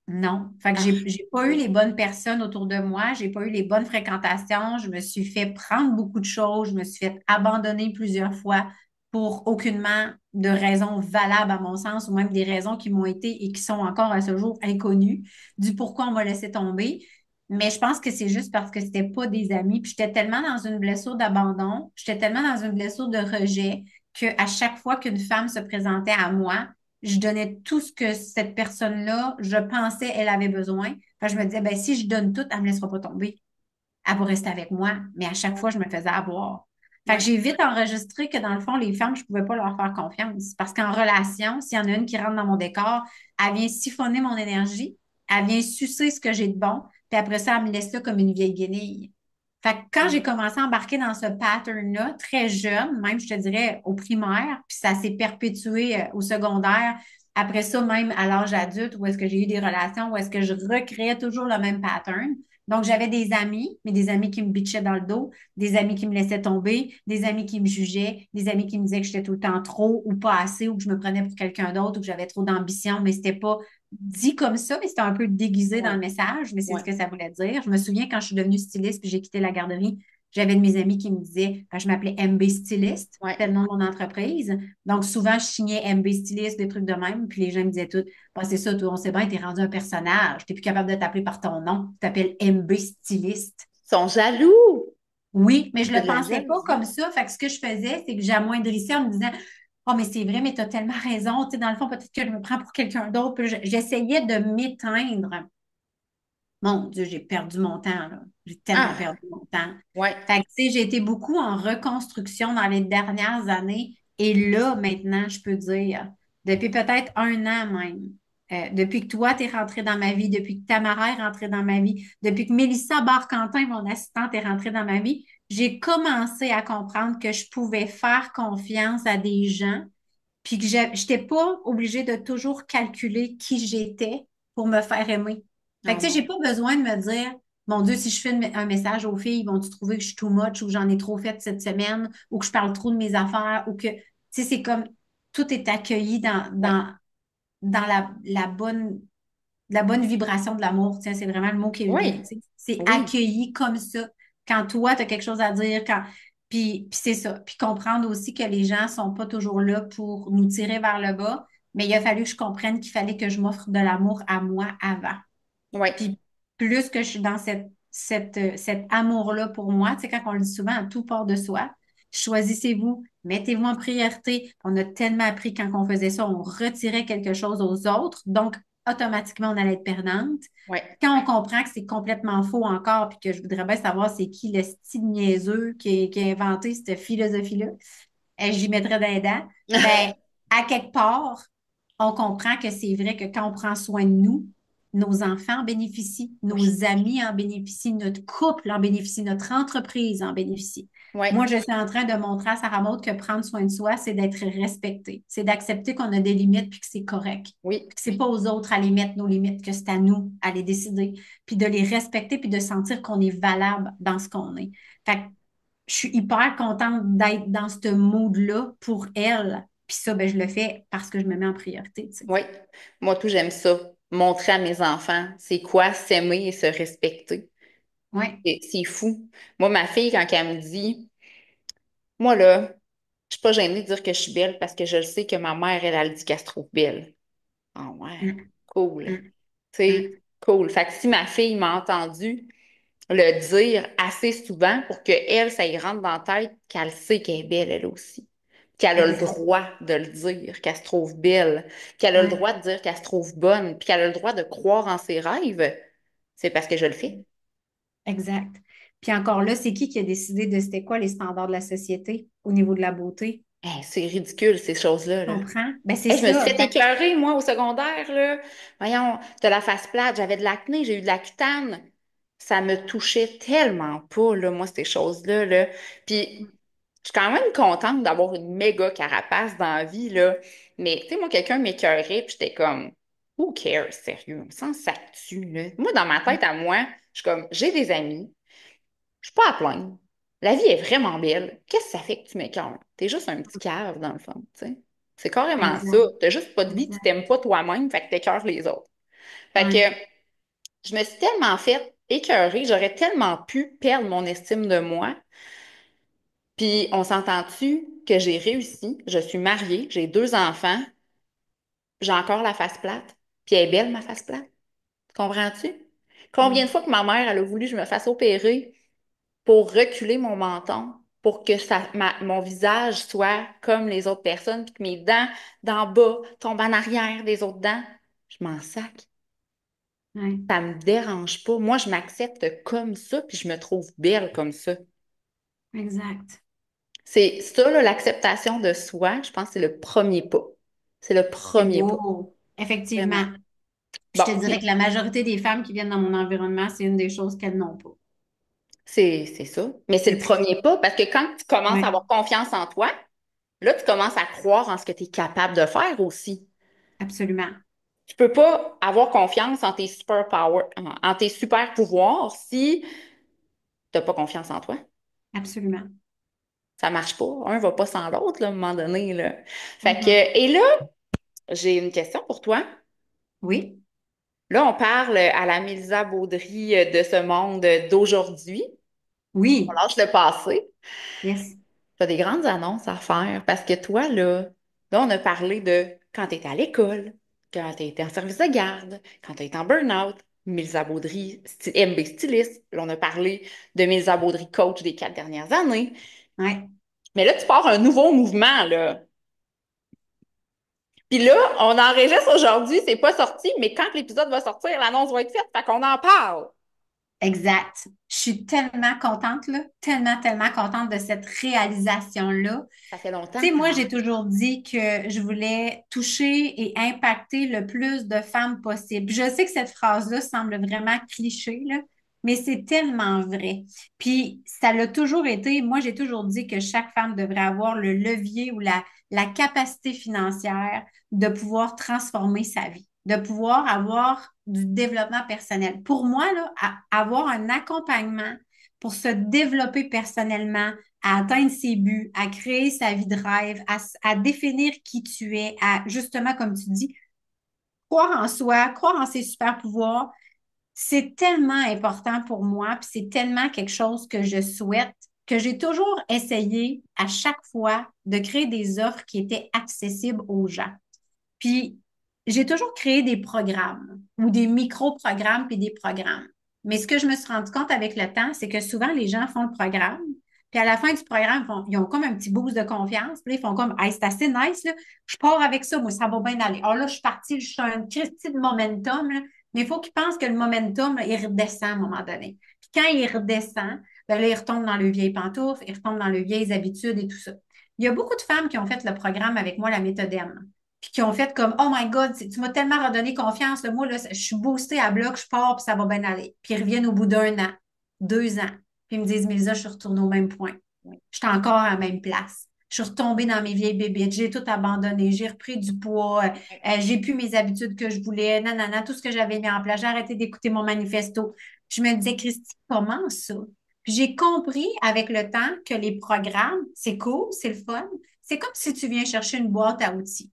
non. Fait que Ah, j'ai pas eu les bonnes personnes autour de moi, j'ai pas eu les bonnes fréquentations, je me suis fait prendre beaucoup de choses, je me suis fait abandonner plusieurs fois pour aucunement de raisons valables à mon sens, ou même des raisons qui m'ont été et qui sont encore à ce jour inconnues du pourquoi on m'a laissé tomber. Mais je pense que c'est juste parce que c'était pas des amis. Puis j'étais tellement dans une blessure d'abandon, j'étais tellement dans une blessure de rejet que à chaque fois qu'une femme se présentait à moi, je donnais tout ce que cette personne-là, je pensais elle avait besoin. Enfin, je me disais, ben, si je donne tout, elle ne me laissera pas tomber. Elle va rester avec moi. Mais à chaque fois, je me faisais avoir. Fait que ouais. j'ai vite enregistré que dans le fond, les femmes, je ne pouvais pas leur faire confiance. Parce qu'en relation, s'il y en a une qui rentre dans mon décor, elle vient siphonner mon énergie, elle vient sucer ce que j'ai de bon, puis après ça, elle me laisse là comme une vieille guenille. Fait que quand j'ai Mm. commencé à embarquer dans ce pattern-là, très jeune, même je te dirais au primaire, puis ça s'est perpétué au secondaire, après ça, même à l'âge adulte, où est-ce que j'ai eu des relations, où est-ce que je recréais toujours le même pattern. Donc, j'avais des amis, mais des amis qui me bitchaient dans le dos, des amis qui me laissaient tomber, des amis qui me jugeaient, des amis qui me disaient que j'étais tout le temps trop ou pas assez, ou que je me prenais pour quelqu'un d'autre, ou que j'avais trop d'ambition, mais c'était pas dit comme ça, mais c'était un peu déguisé dans Ouais, le message, mais c'est ce ouais, que ça voulait dire. Je me souviens quand je suis devenue styliste puis j'ai quitté la garderie, j'avais de mes amis qui me disaient, je m'appelais MB Styliste, ouais. c'était le nom de mon entreprise. Donc, souvent, je signais MB Styliste, des trucs de même, puis les gens me disaient tout, bah, c'est ça, toi, on sait bien, t'es rendu un personnage, t'es plus capable de t'appeler par ton nom, tu t'appelles MB Styliste. Ils sont jaloux. Oui, mais je C'est le de la pensais pas jalousie. comme ça. Fait que ce que je faisais, c'est que j'amoindrissais en me disant, oh, mais c'est vrai, mais tu as tellement raison. Tu sais, dans le fond, peut-être que je me prends pour quelqu'un d'autre. Puis j'essayais de m'éteindre. Mon Dieu, j'ai perdu mon temps, là. J'ai tellement Ah, perdu mon temps. ouais, Fait que, tu sais, j'ai été beaucoup en reconstruction dans les dernières années. Et là, maintenant, je peux dire, depuis peut-être un an même, depuis que toi, tu es rentré dans ma vie, depuis que Tamara est rentrée dans ma vie, depuis que Mélissa Barcantin, mon assistante, est rentrée dans ma vie, j'ai commencé à comprendre que je pouvais faire confiance à des gens, puis que je n'étais pas obligée de toujours calculer qui j'étais pour me faire aimer. Fait non, que, tu sais, j'ai non. pas besoin de me dire, mon Dieu, si je fais un message aux filles, vont-tu trouver que je suis too much ou que j'en ai trop fait cette semaine ou que je parle trop de mes affaires ou que, tu sais, c'est comme tout est accueilli Ouais, dans la bonne vibration de l'amour. Tiens, c'est vraiment le mot qui vient. oui, Tu sais. C'est oui, accueilli comme ça. Quand toi, tu as quelque chose à dire, puis c'est ça. Puis comprendre aussi que les gens sont pas toujours là pour nous tirer vers le bas, mais il a fallu que je comprenne qu'il fallait que je m'offre de l'amour à moi avant. oui, Puis plus que je suis dans cet amour-là pour moi, tu sais, quand on le dit souvent, tout part de soi. Choisissez-vous, mettez-vous en priorité. On a tellement appris quand on faisait ça, on retirait quelque chose aux autres, donc automatiquement, on allait être perdante. oui. Quand on comprend que c'est complètement faux encore, puis que je voudrais bien savoir c'est qui le style niaiseux qui a inventé cette philosophie-là, j'y mettrais des dents, ben, à quelque part, on comprend que c'est vrai que quand on prend soin de nous, nos enfants en bénéficient, Oui, nos amis en bénéficient, notre couple en bénéficie, notre entreprise en bénéficie. oui, Moi, je suis en train de montrer à Sarah Maud que prendre soin de soi, c'est d'être respecté. C'est d'accepter qu'on a des limites puis que c'est correct. oui, Puis que c'est pas aux autres à les mettre nos limites, que c'est à nous à les décider. Puis de les respecter puis de sentir qu'on est valable dans ce qu'on est. Fait que je suis hyper contente d'être dans ce mood-là pour elle. Puis ça, ben, je le fais parce que je me mets en priorité, tu sais. oui. Moi, tout, j'aime ça. Montrer à mes enfants, c'est quoi s'aimer et se respecter. Ouais. C'est fou. Moi, ma fille, quand elle me dit, moi, là, je suis pas gênée de dire que je suis belle parce que je le sais que ma mère, elle dit qu'elle se trouve belle. Ah ouais, Mm, cool. mm, Tu sais, mm. cool. Fait que si ma fille m'a entendu le dire assez souvent pour que elle, ça y rentre dans la tête qu'elle sait qu'elle est belle, elle aussi. Qu'elle a le Exact. droit de le dire, qu'elle se trouve belle, qu'elle a le Ouais. droit de dire qu'elle se trouve bonne, puis qu'elle a le droit de croire en ses rêves, c'est parce que je le fais. Exact. Puis encore là, c'est qui a décidé de c'était quoi les standards de la société au niveau de la beauté? Hey, c'est ridicule, ces choses-là, Tu là. comprends? Ben, c'est Hey, je me suis ça. fait écœurer, moi, au secondaire, là. Voyons, t'as la face plate, j'avais de l'acné, j'ai eu de la cutane. Ça me touchait tellement pas, là, moi, ces choses-là, là. Puis, je suis quand même contente d'avoir une méga carapace dans la vie, là. Mais, tu sais, moi, quelqu'un m'écœurait, puis j'étais comme, who cares, sérieux, sans ça tue, là. Moi, dans ma tête à moi, je suis comme, j'ai des amis, je suis pas à plaindre. La vie est vraiment belle. Qu'est-ce que ça fait que tu m'écœures? T'es juste un petit cave, dans le fond, tu sais. C'est carrément ça. Exact. T'as juste pas de vie, tu Exact. t'aimes pas toi-même, fait que t'écœures les autres. Fait que Ouais. je me suis tellement fait écœurer, j'aurais tellement pu perdre mon estime de moi. Puis on s'entend-tu que j'ai réussi? Je suis mariée, j'ai 2 enfants, j'ai encore la face plate. Puis elle est belle, ma face plate. Comprends-tu? Combien de Mm. fois que ma mère, elle a voulu que je me fasse opérer pour reculer mon menton, pour que mon visage soit comme les autres personnes, puis que mes dents d'en bas tombent en arrière des autres dents. Je m'en sac. Ouais. Ça me dérange pas. Moi, je m'accepte comme ça, puis je me trouve belle comme ça. Exact. C'est ça, là, l'acceptation de soi, je pense que c'est le premier pas. C'est le C'est premier pas, beau. vraiment. Effectivement. Je Bon, te dirais que la majorité des femmes qui viennent dans mon environnement, c'est une des choses qu'elles n'ont pas. c'est ça. Mais c'est C'est le très. premier pas parce que quand tu commences à Ouais. avoir confiance en toi, là, tu commences à croire en ce que tu es capable de faire aussi. Absolument. Tu peux pas avoir confiance en tes super power, en tes super pouvoirs si tu n'as pas confiance en toi. Absolument. Ça marche pas. Un va pas sans l'autre, là, à un moment donné, là. Fait que, Mhm. et là, j'ai une question pour toi. Oui. Là, on parle à la Mélisa Baudry de ce monde d'aujourd'hui. On Oui. lâche le passé. Yes. Tu as des grandes annonces à faire parce que toi, là, on a parlé de quand tu étais à l'école, quand tu étais en service de garde, quand tu étais en burn-out, Mélisa Baudry, MB styliste. Là, on a parlé de Mélisa Baudry, coach des 4 dernières années. Ouais. Mais là, tu pars un nouveau mouvement, là. Puis là, on enregistre aujourd'hui, c'est pas sorti, mais quand l'épisode va sortir, l'annonce va être faite, fait qu'on en parle. Exact. Je suis tellement contente, là, tellement, tellement contente de cette réalisation-là. Ça fait longtemps Tu sais, quand moi, même. j'ai toujours dit que je voulais toucher et impacter le plus de femmes possible. Je sais que cette phrase-là semble vraiment cliché, là, mais c'est tellement vrai. Puis, ça l'a toujours été. Moi, j'ai toujours dit que chaque femme devrait avoir le levier ou la capacité financière de pouvoir transformer sa vie, de pouvoir avoir du développement personnel. Pour moi, là, avoir un accompagnement pour se développer personnellement, à atteindre ses buts, à créer sa vie de rêve, à définir qui tu es, à justement, comme tu dis, croire en soi, croire en ses super pouvoirs. C'est tellement important pour moi, puis c'est tellement quelque chose que je souhaite, que j'ai toujours essayé à chaque fois de créer des offres qui étaient accessibles aux gens. Puis, j'ai toujours créé des programmes ou des micro-programmes puis des programmes. Mais ce que je me suis rendu compte avec le temps, c'est que souvent, les gens font le programme. Puis à la fin du programme, ils ont comme un petit boost de confiance. Puis là, ils font comme, hey, c'est assez nice, là. Je pars avec ça, moi, ça va bien aller. Oh là, je suis partie, je suis un petit de momentum, là. Mais il faut qu'ils pensent que le momentum, là, il redescend à un moment donné. Puis quand il redescend, ben là, ils retombent dans le vieille pantoufle, ils retombent dans les vieilles habitudes et tout ça. Il y a beaucoup de femmes qui ont fait le programme avec moi, la méthode M. qui ont fait comme Oh my God, tu m'as tellement redonné confiance. Là, moi, là, je suis boostée à bloc, je pars, puis ça va bien aller. Puis ils reviennent au bout d'un an, 2 ans. Puis ils me disent, Mélisa, je suis retournée au même point. Oui. Je suis encore à la même place. Je suis retombée dans mes vieilles bébites. J'ai tout abandonné. J'ai repris du poids. J'ai plus mes habitudes que je voulais. Nanana, tout ce que j'avais mis en place. J'ai arrêté d'écouter mon manifesto. Je me disais, Christy, comment ça? Puis j'ai compris avec le temps que les programmes, c'est cool, c'est le fun. C'est comme si tu viens chercher une boîte à outils.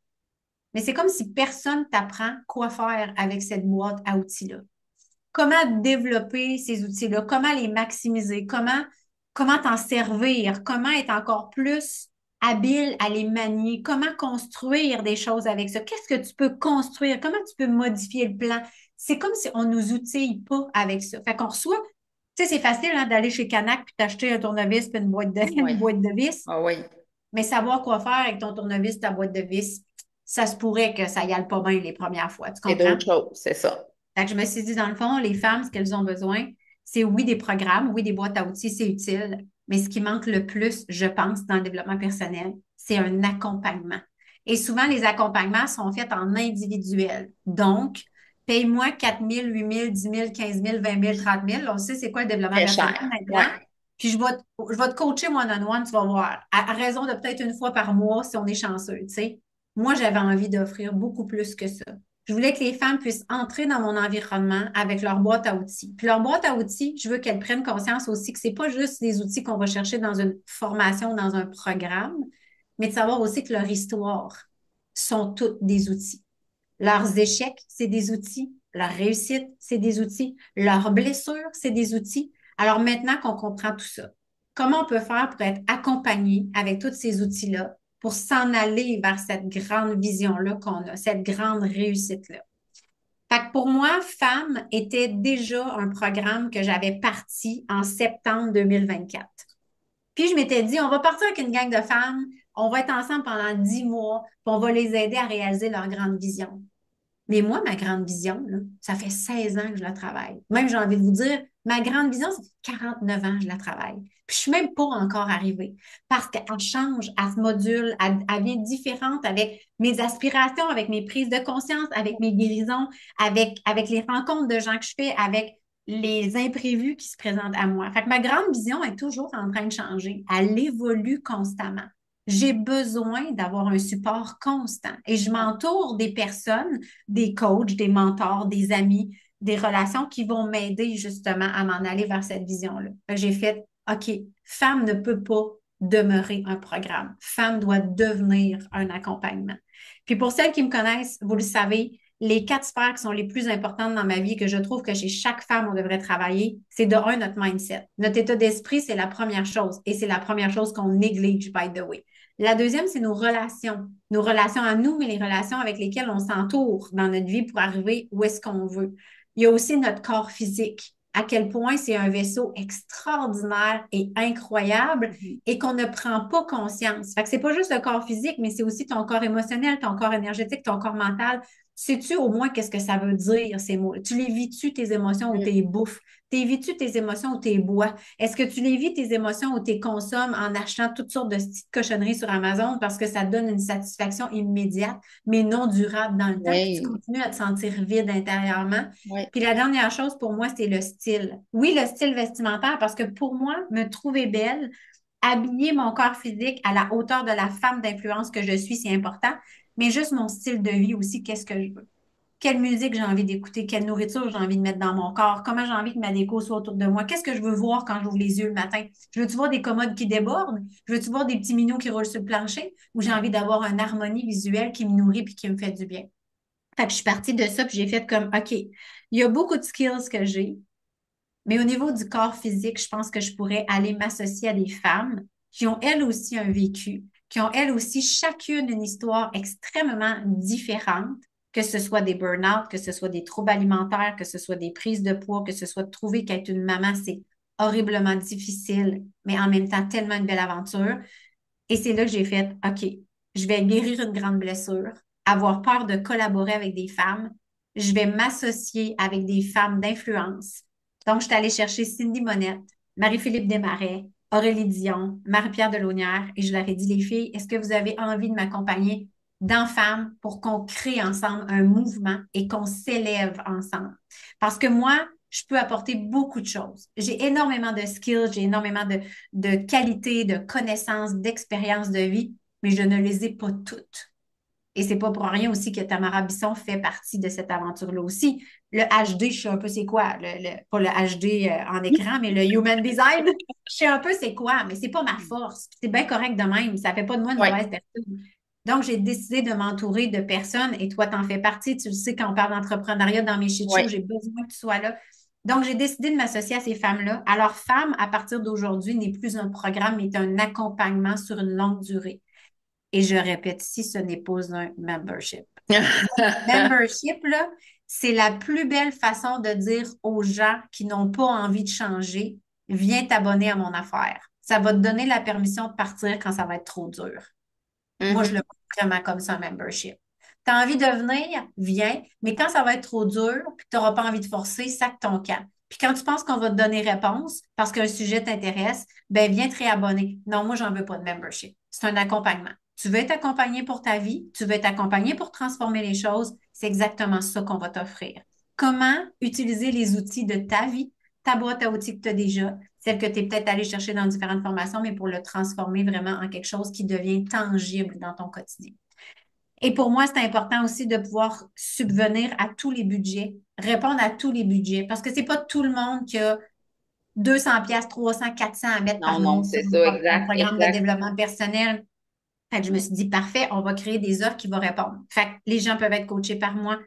Mais c'est comme si personne t'apprend quoi faire avec cette boîte à outils-là. Comment développer ces outils-là, comment les maximiser, comment t'en servir, comment être encore plus habile à les manier, comment construire des choses avec ça. Qu'est-ce que tu peux construire? Comment tu peux modifier le plan? C'est comme si on nous outille pas avec ça. Fait qu'on reçoit, tu sais, c'est facile hein, d'aller chez Canac puis t'acheter un tournevis puis une boîte de, Oui. une boîte de vis. Ah oui. Mais savoir quoi faire avec ton tournevis, ta boîte de vis, ça se pourrait que ça y aille pas bien les premières fois. Tu C'est comprends? d'autres choses, c'est ça. Fait que je me suis dit, dans le fond, les femmes, ce qu'elles ont besoin, c'est oui, des programmes, oui, des boîtes à outils, c'est utile. Mais ce qui manque le plus, je pense, dans le développement personnel, c'est un accompagnement. Et souvent, les accompagnements sont faits en individuel. Donc, paye-moi 4 000, 8 000, 10 000, 15 000, 20 000, 30 000. On sait c'est quoi le développement Très personnel cher. Oui. maintenant. Puis je vais te coacher one-on-one, tu vas voir. À raison de peut-être une fois par mois si on est chanceux, tu sais. Moi, j'avais envie d'offrir beaucoup plus que ça. Je voulais que les femmes puissent entrer dans mon environnement avec leur boîte à outils. Puis leur boîte à outils, je veux qu'elles prennent conscience aussi que c'est pas juste des outils qu'on va chercher dans une formation, dans un programme, mais de savoir aussi que leur histoire sont toutes des outils. Leurs échecs, c'est des outils. Leur réussite, c'est des outils. Leurs blessures, c'est des outils. Alors maintenant qu'on comprend tout ça, comment on peut faire pour être accompagné avec tous ces outils-là pour s'en aller vers cette grande vision-là qu'on a, cette grande réussite-là? Fait que pour moi, Femme était déjà un programme que j'avais parti en septembre 2024. Puis je m'étais dit, on va partir avec une gang de femmes, on va être ensemble pendant 10 mois, puis on va les aider à réaliser leur grande vision. Mais moi, ma grande vision, là, ça fait 16 ans que je la travaille. Même, j'ai envie de vous dire, ma grande vision, ça fait 49 ans que je la travaille. Puis je suis même pas encore arrivée parce qu'elle change, elle se module, elle vient différente avec mes aspirations, avec mes prises de conscience, avec mes guérisons, avec les rencontres de gens que je fais, avec les imprévus qui se présentent à moi. Fait que ma grande vision est toujours en train de changer. Elle évolue constamment. J'ai besoin d'avoir un support constant et je m'entoure des personnes, des coachs, des mentors, des amis, des relations qui vont m'aider justement à m'en aller vers cette vision-là. J'ai fait, OK, Femme ne peut pas demeurer un programme. Femme doit devenir un accompagnement. Puis pour celles qui me connaissent, vous le savez, les 4 sphères qui sont les plus importantes dans ma vie, que je trouve que chez chaque femme, on devrait travailler, c'est de un, notre mindset. Notre état d'esprit, c'est la première chose. Et c'est la première chose qu'on néglige, by the way. La deuxième, c'est nos relations. Nos relations à nous, mais les relations avec lesquelles on s'entoure dans notre vie pour arriver où est-ce qu'on veut. Il y a aussi notre corps physique. À quel point c'est un vaisseau extraordinaire et incroyable Mhm. et qu'on ne prend pas conscience. Fait que c'est pas juste le corps physique, mais c'est aussi ton corps émotionnel, ton corps énergétique, ton corps mental. Sais-tu au moins qu'est-ce que ça veut dire, ces mots? Tu les vis-tu, tes émotions, ou tes bouffes? T'es vis-tu tes émotions ou tes bois? Est-ce que tu les vis, tes émotions, ou tes consommes en achetant toutes sortes de petites cochonneries sur Amazon parce que ça donne une satisfaction immédiate, mais non durable dans le temps, puis tu Oui. continues à te sentir vide intérieurement? Oui. Puis la dernière chose pour moi, c'est le style. Oui, le style vestimentaire, parce que pour moi, me trouver belle, habiller mon corps physique à la hauteur de la femme d'influence que je suis, c'est important, mais juste mon style de vie aussi, qu'est-ce que je veux? Quelle musique j'ai envie d'écouter, quelle nourriture j'ai envie de mettre dans mon corps, comment j'ai envie que ma déco soit autour de moi, qu'est-ce que je veux voir quand j'ouvre les yeux le matin. Je veux-tu voir des commodes qui débordent? Je veux-tu voir des petits minous qui roulent sur le plancher? Ou j'ai envie d'avoir une harmonie visuelle qui me nourrit puis qui me fait du bien? Fait que je suis partie de ça puis j'ai fait comme, OK, il y a beaucoup de skills que j'ai, mais au niveau du corps physique, je pense que je pourrais aller m'associer à des femmes qui ont elles aussi un vécu, qui ont elles aussi chacune une histoire extrêmement différente, que ce soit des burn-out, que ce soit des troubles alimentaires, que ce soit des prises de poids, que ce soit de trouver qu'être une maman, c'est horriblement difficile, mais en même temps tellement une belle aventure. Et c'est là que j'ai fait, OK, je vais guérir une grande blessure, avoir peur de collaborer avec des femmes, je vais m'associer avec des femmes d'influence. Donc, je suis allée chercher Cindy Monette, Marie-Philippe Desmarais, Aurélie Dion, Marie-Pierre Delaunière et je leur ai dit, les filles, est-ce que vous avez envie de m'accompagner dans femmes pour qu'on crée ensemble un mouvement et qu'on s'élève ensemble. Parce que moi, je peux apporter beaucoup de choses. J'ai énormément de skills, j'ai énormément de qualités, de connaissances, d'expériences de vie, mais je ne les ai pas toutes. Et c'est pas pour rien aussi que Tamara Bisson fait partie de cette aventure-là aussi. Le HD, je sais un peu c'est quoi. Pas le HD en écran, mais le Human Design, je sais un peu c'est quoi, mais c'est pas ma force. C'est bien correct de même. Ça fait pas de moi une Oui. mauvaise personne. Donc, j'ai décidé de m'entourer de personnes, et toi, t'en fais partie. Tu le sais, quand on parle d'entrepreneuriat dans mes shit Oui. shows, j'ai besoin que tu sois là. Donc, j'ai décidé de m'associer à ces femmes-là. Alors, Femmes, à partir d'aujourd'hui, n'est plus un programme, mais un accompagnement sur une longue durée. Et je répète, si ce n'est pas un membership. Membership, là, c'est la plus belle façon de dire aux gens qui n'ont pas envie de changer, viens t'abonner à mon affaire. Ça va te donner la permission de partir quand ça va être trop dur. Moi, je le Mhm. vois vraiment comme ça, un membership. Tu as envie de venir, viens, mais quand ça va être trop dur, puis que tu n'auras pas envie de forcer, sac ton camp. Puis quand tu penses qu'on va te donner réponse parce qu'un sujet t'intéresse, ben viens te réabonner. Non, moi, j'en veux pas de membership. C'est un accompagnement. Tu veux être accompagné pour ta vie, tu veux être accompagné pour transformer les choses, c'est exactement ça qu'on va t'offrir. Comment utiliser les outils de ta vie, ta boîte à outils que tu as déjà, celle que tu es peut-être allé chercher dans différentes formations, mais pour le transformer vraiment en quelque chose qui devient tangible dans ton quotidien. Et pour moi, c'est important aussi de pouvoir subvenir à tous les budgets, répondre à tous les budgets, parce que c'est pas tout le monde qui a 200 pièces, 300, 400 à mettre Non, par non, mois sur c'est ça, un exact, programme de exact. développement personnel. Fait que je me suis dit, parfait, on va créer des offres qui vont répondre. Fait que les gens peuvent être coachés par mois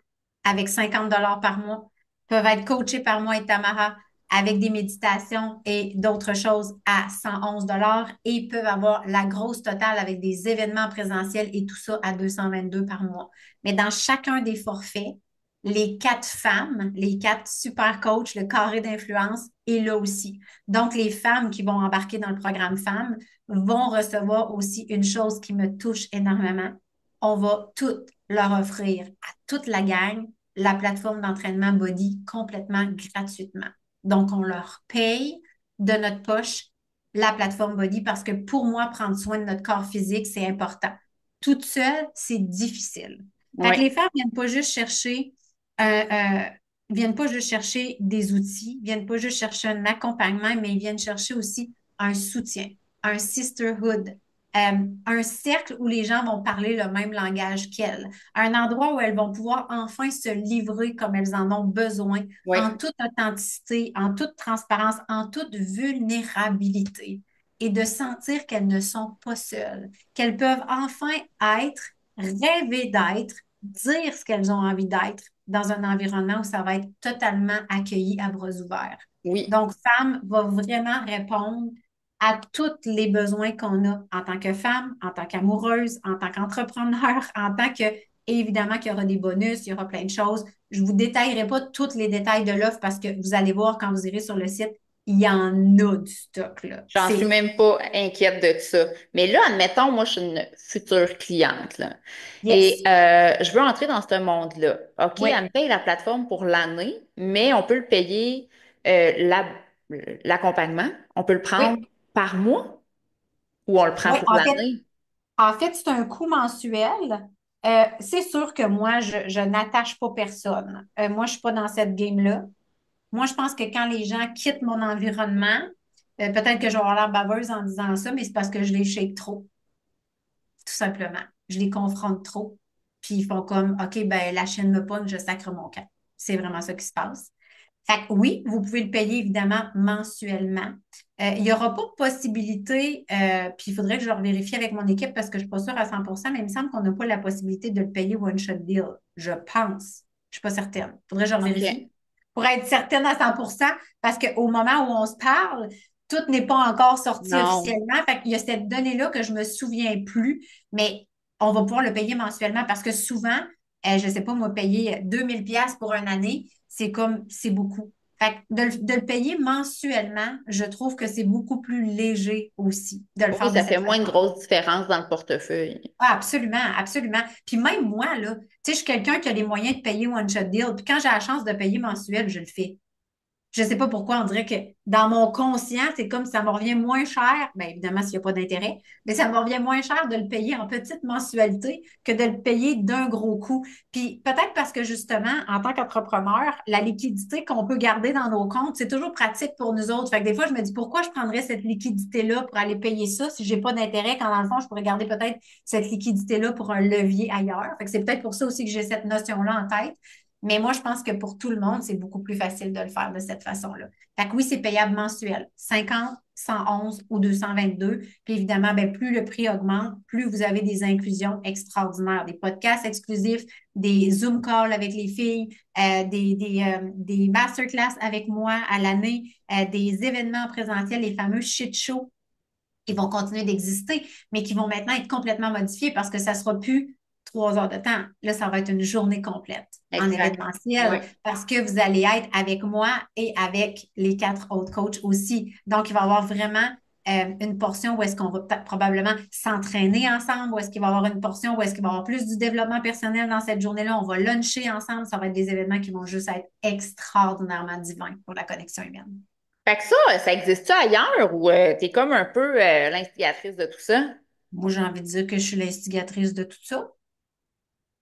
avec 50 $ par mois, peuvent être coachés par moi et Tamara avec des méditations et d'autres choses à 111 $ et peuvent avoir la grosse totale avec des événements présentiels et tout ça à 222 par mois. Mais dans chacun des forfaits, les 4 femmes, les 4 super coachs, le carré d'influence est là aussi. Donc, les femmes qui vont embarquer dans le programme Femmes vont recevoir aussi une chose qui me touche énormément. On va toutes leur offrir à toute la gang la plateforme d'entraînement Body complètement gratuitement. Donc, on leur paye de notre poche la plateforme Body parce que pour moi, prendre soin de notre corps physique, c'est important. Toute seule, c'est difficile. Fait Oui. que les femmes euh, euh, viennent pas juste chercher des outils, viennent pas juste chercher un accompagnement, mais ils viennent chercher aussi un soutien, un sisterhood, un cercle où les gens vont parler le même langage qu'elles, un endroit où elles vont pouvoir enfin se livrer comme elles en ont besoin, Oui. en toute authenticité, en toute transparence, en toute vulnérabilité, et de sentir qu'elles ne sont pas seules, qu'elles peuvent enfin être, rêver d'être, dire ce qu'elles ont envie d'être dans un environnement où ça va être totalement accueilli à bras ouverts. Oui. Donc, Femme va vraiment répondre à tous les besoins qu'on a en tant que femme, en tant qu'amoureuse, en tant qu'entrepreneur, en tant que, évidemment qu'il y aura des bonus, il y aura plein de choses. Je ne vous détaillerai pas tous les détails de l'offre parce que vous allez voir quand vous irez sur le site, il y en a du stock, là. J'en suis même pas inquiète de ça. Mais là, admettons, moi, je suis une future cliente, là. Et Yes. je veux entrer dans ce monde-là. OK, Oui, elle me paye la plateforme pour l'année, mais on peut le payer l'accompagnement. On peut le prendre oui, par mois ou on le prend oui. pour l'année. En fait, c'est un coût mensuel. C'est sûr que moi, je n'attache pas personne. Moi, je suis pas dans cette game-là. Moi, je pense que quand les gens quittent mon environnement, peut-être que je vais avoir l'air baveuse en disant ça, mais c'est parce que je les shake trop, tout simplement. Je les confronte trop. Puis ils font comme, OK, ben la chaîne me pogne, je sacre mon camp. C'est vraiment ça qui se passe. Fait que oui, vous pouvez le payer évidemment mensuellement. Il n'y aura pas de possibilité, puis il faudrait que je le vérifie avec mon équipe parce que je ne suis pas sûre à 100%, mais il me semble qu'on n'a pas la possibilité de le payer one-shot deal. Je pense. Je ne suis pas certaine. Il faudrait que je le vérifie OK. pour être certaine à 100% parce qu'au moment où on se parle, tout n'est pas encore sorti Non. officiellement. Fait qu'il y a cette donnée-là que je ne me souviens plus, mais on va pouvoir le payer mensuellement parce que souvent, je ne sais pas, moi, payer 2 000 $ pour une année, c'est comme, c'est beaucoup. Fait que de le payer mensuellement, je trouve que c'est beaucoup plus léger aussi de le Oui, faire de ça fait cette moins une façon-là. grosse différence dans le portefeuille. Ah, absolument, absolument. Puis même moi, là, tu sais, je suis quelqu'un qui a les moyens de payer one shot deal. Puis quand j'ai la chance de payer mensuel, je le fais. Je sais pas pourquoi, on dirait que dans mon conscient, c'est comme ça me revient moins cher. Bien évidemment, s'il n'y a pas d'intérêt, mais ça me revient moins cher de le payer en petite mensualité que de le payer d'un gros coup. Puis peut-être parce que justement, en tant qu'entrepreneur, la liquidité qu'on peut garder dans nos comptes, c'est toujours pratique pour nous autres. Fait que des fois, je me dis pourquoi je prendrais cette liquidité-là pour aller payer ça si j'ai pas d'intérêt, quand dans le fond, je pourrais garder peut-être cette liquidité-là pour un levier ailleurs. Fait que c'est peut-être pour ça aussi que j'ai cette notion-là en tête. Mais moi, je pense que pour tout le monde, c'est beaucoup plus facile de le faire de cette façon-là. Fait que oui, c'est payable mensuel, 50, 111 ou 222. Puis évidemment, ben, plus le prix augmente, plus vous avez des inclusions extraordinaires, des podcasts exclusifs, des Zoom calls avec les filles, des masterclass avec moi à l'année, des événements en présentiel, les fameux shit shows qui vont continuer d'exister, mais qui vont maintenant être complètement modifiés parce que ça ne sera plus 3 heures de temps. Là, ça va être une journée complète en Exact. événementiel Oui. parce que vous allez être avec moi et avec les 4 autres coachs aussi. Donc, il va y avoir vraiment une portion où est-ce qu'on va probablement s'entraîner ensemble, où est-ce qu'il va y avoir une portion où est-ce qu'il va y avoir plus du développement personnel dans cette journée-là. On va luncher ensemble. Ça va être des événements qui vont juste être extraordinairement divins pour la connexion humaine. Fait que ça existe-tu ailleurs ou t'es comme un peu l'instigatrice de tout ça? Moi, j'ai envie de dire que je suis l'instigatrice de tout ça.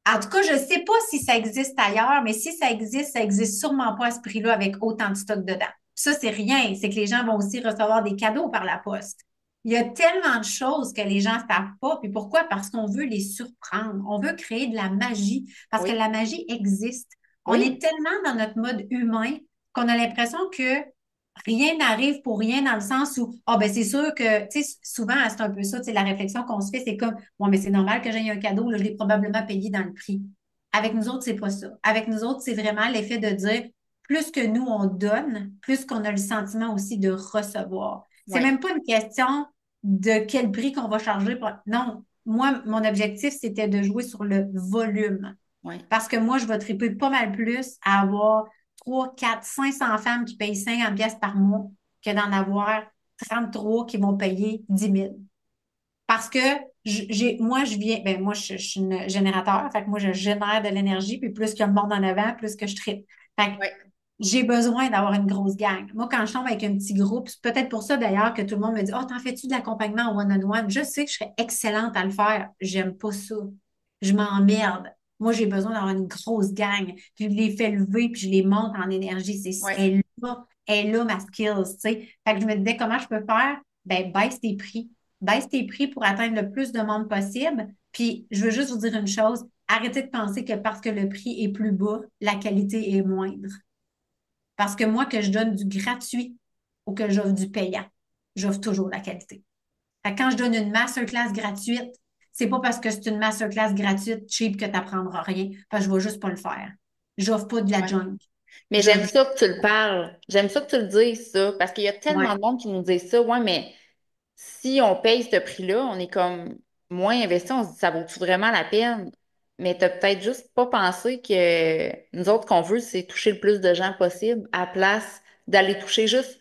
En tout cas, je ne sais pas si ça existe ailleurs, mais si ça existe sûrement pas à ce prix-là avec autant de stock dedans. Ça, c'est rien. C'est que les gens vont aussi recevoir des cadeaux par la poste. Il y a tellement de choses que les gens ne savent pas. Puis pourquoi? Parce qu'on veut les surprendre. On veut créer de la magie. Parce que Oui. la magie existe. On est Oui. tellement dans notre mode humain qu'on a l'impression que rien n'arrive pour rien dans le sens où, ah ben c'est sûr que, tu sais, souvent, c'est un peu ça, tu sais, la réflexion qu'on se fait, c'est comme, bon, mais c'est normal que j'aie un cadeau, là, je l'ai probablement payé dans le prix. Avec nous autres, c'est pas ça. Avec nous autres, c'est vraiment l'effet de dire, plus que nous, on donne, plus qu'on a le sentiment aussi de recevoir. C'est Oui. même pas une question de quel prix qu'on va charger. Non, moi, mon objectif, c'était de jouer sur le volume. Oui. Parce que moi, je vais triper pas mal plus à avoir 3, 4, 500 femmes qui payent 50 pièces par mois que d'en avoir 33 qui vont payer 10 000. Parce que moi, je viens, ben moi, je suis une générateur, fait que moi, je génère de l'énergie, puis plus qu'il y a le monde en avant, plus que je tripe. Fait que Oui. j'ai besoin d'avoir une grosse gang. Moi, quand je tombe avec un petit groupe, c'est peut-être pour ça d'ailleurs que tout le monde me dit, oh, t'en fais-tu de l'accompagnement en one-on-one? Je sais que je serais excellente à le faire. J'aime pas ça. Je m'emmerde. Moi, j'ai besoin d'avoir une grosse gang. Puis je les fais lever, puis je les monte en énergie. Oui. Elle est là, ma skills, tu sais. Fait que je me disais, comment je peux faire? Ben, baisse tes prix. Baisse tes prix pour atteindre le plus de monde possible. Puis, je veux juste vous dire une chose. Arrêtez de penser que parce que le prix est plus bas, la qualité est moindre. Parce que moi, que je donne du gratuit ou que j'offre du payant, j'offre toujours la qualité. Fait que quand je donne une masterclass gratuite, c'est pas parce que c'est une masterclass gratuite cheap que tu n'apprendras rien, parce que je vais juste pas le faire. J'offre pas de la Oui. junk. Mais j'aime J'offre, ça que tu le parles. J'aime ça que tu le dises, ça. Parce qu'il y a tellement ouais, de monde qui nous dit ça. Ouais, mais si on paye ce prix-là, on est comme moins investi. On se dit, ça vaut-tu vraiment la peine? Mais t'as peut-être juste pas pensé que nous autres, qu'on veut, c'est toucher le plus de gens possible à place d'aller toucher juste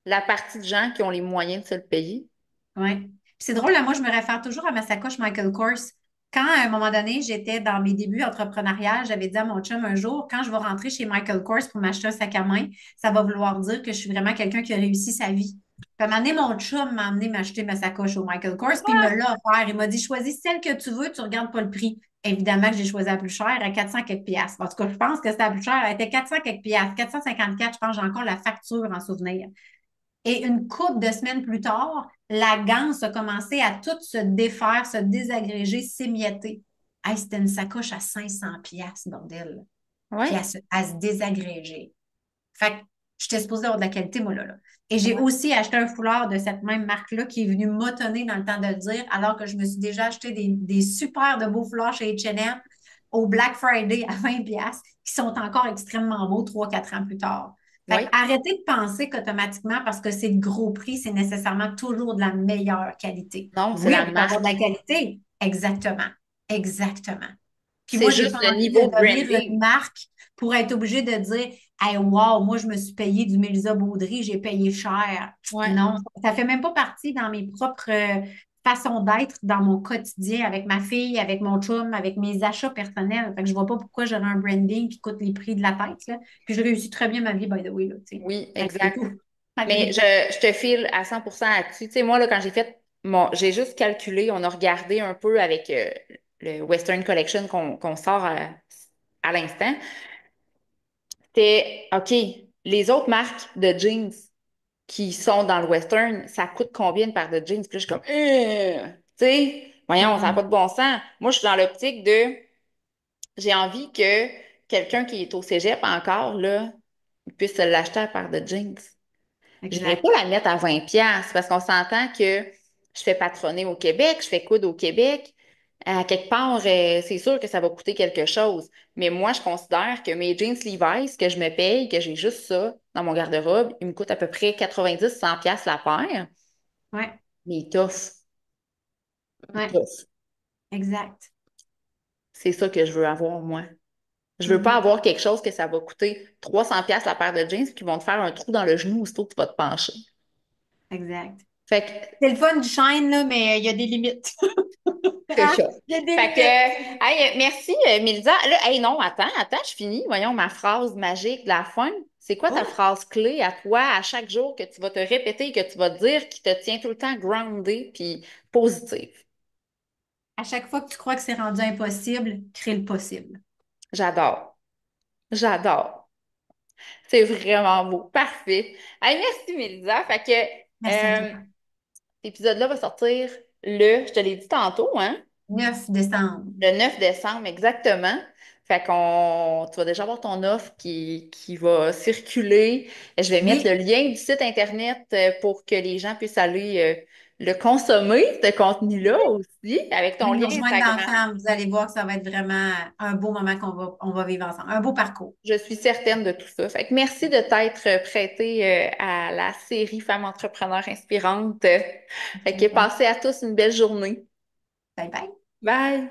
la partie de gens qui ont les moyens de se le payer. ouais. Puis c'est drôle, là, moi, je me réfère toujours à ma sacoche Michael Kors. Quand, à un moment donné, j'étais dans mes débuts entrepreneuriales, j'avais dit à mon chum un jour, quand je vais rentrer chez Michael Kors pour m'acheter un sac à main, ça va vouloir dire que je suis vraiment quelqu'un qui a réussi sa vie. Puis à un moment donné, mon chum m'a amené m'acheter ma sacoche au Michael Kors, puis il me l'a offert. Il m'a dit, choisis celle que tu veux, tu regardes pas le prix. Évidemment que j'ai choisi la plus chère à 400 quelques piastres. En tout cas, je pense que c'était la plus chère. Elle était 400 quelques piastres. 454, je pense, j'ai encore la facture en souvenir. Et une couple de semaines plus tard, la ganse a commencé à tout se défaire, se désagréger, s'émietter. Hey, c'était une sacoche à 500 piastres, bordel. Puis Oui. à se désagréger. Fait que j'étais supposée avoir de la qualité, moi, là. Et j'ai Ouais. aussi acheté un foulard de cette même marque-là qui est venu m'autonner dans le temps de le dire, alors que je me suis déjà acheté des super de beaux foulards chez H&M au Black Friday à 20 piastres, qui sont encore extrêmement beaux 3, 4 ans plus tard. Fait que Oui. arrêtez de penser qu'automatiquement, parce que c'est le gros prix, c'est nécessairement toujours de la meilleure qualité. Non, c'est Oui, la on peut avoir de la marque. qualité. Exactement. Exactement. Puis C'est moi, j'ai juste pas le envie niveau de de devenir une branding. marque pour être obligée de dire, hey, wow, moi, je me suis payé du Mélisa Baudry, j'ai payé cher. Ouais. Non, ça fait même pas partie dans mes propres façon d'être dans mon quotidien avec ma fille, avec mon chum, avec mes achats personnels. Fait que je vois pas pourquoi j'aurais un branding qui coûte les prix de la tête, là. Puis je réussis très bien ma vie, by the way, là, tu sais, Oui, malgré exact. tout. Malgré Mais tout. je te file à 100% là-dessus. Tu sais, moi, là, quand j'ai fait j'ai juste calculé, on a regardé un peu avec le Western Collection qu'on sort à l'instant. C'était, OK, les autres marques de jeans qui sont dans le Western, ça coûte combien une paire de jeans? Puis là, je suis comme, tu sais, voyons, ça n'a pas de Mhm. bon sens. Moi, je suis dans l'optique de, j'ai envie que quelqu'un qui est au cégep encore, là, puisse se l'acheter à paire de jeans. Je n'irais pas Exact. la mettre à 20 pièces parce qu'on s'entend que je fais patronner au Québec, je fais coudre au Québec. À quelque part, c'est sûr que ça va coûter quelque chose. Mais moi, je considère que mes jeans Levi's que je me paye, que j'ai juste ça dans mon garde-robe, ils me coûtent à peu près 90-100 pièces la paire. Ouais, Mais ils toffent. Ils ouais, toffent. exact. C'est ça que je veux avoir, moi. Je veux pas Mhm. avoir quelque chose que ça va coûter 300 pièces la paire de jeans qui vont te faire un trou dans le genou aussitôt que tu vas te pencher. Exact. Fait que C'est le fun du shine, là, mais il y a des limites. c'est Hein? ça. Il y a des Fait que, limites. hey, merci, Mélisa. Là, hey, non, attends, je finis. Voyons ma phrase magique de la fin. C'est quoi ta Oh, phrase clé à toi, à chaque jour, que tu vas te répéter, que tu vas te dire, qui te tient tout le temps grounded puis positive? à chaque fois que tu crois que c'est rendu impossible, crée le possible. J'adore. J'adore. C'est vraiment beau. Parfait. Hey, merci, Mélisa. Fait que, Merci à toi. cet épisode-là va sortir je te l'ai dit tantôt, hein? 9 décembre. Le 9 décembre, exactement. Fait tu vas déjà avoir ton offre qui va circuler. Je vais mettre le Oui, lien du site Internet pour que les gens puissent aller le consommer, ce contenu-là aussi, avec ton venez lien nous rejoindre dans Instagram. Femme. Vous allez voir que ça va être vraiment un beau moment qu'on va vivre ensemble. Un beau parcours. Je suis certaine de tout ça. Fait que merci de t'être prêté à la série Femmes entrepreneurs inspirantes. Fait que Plaisir. passez à tous une belle journée. Bye bye. Bye!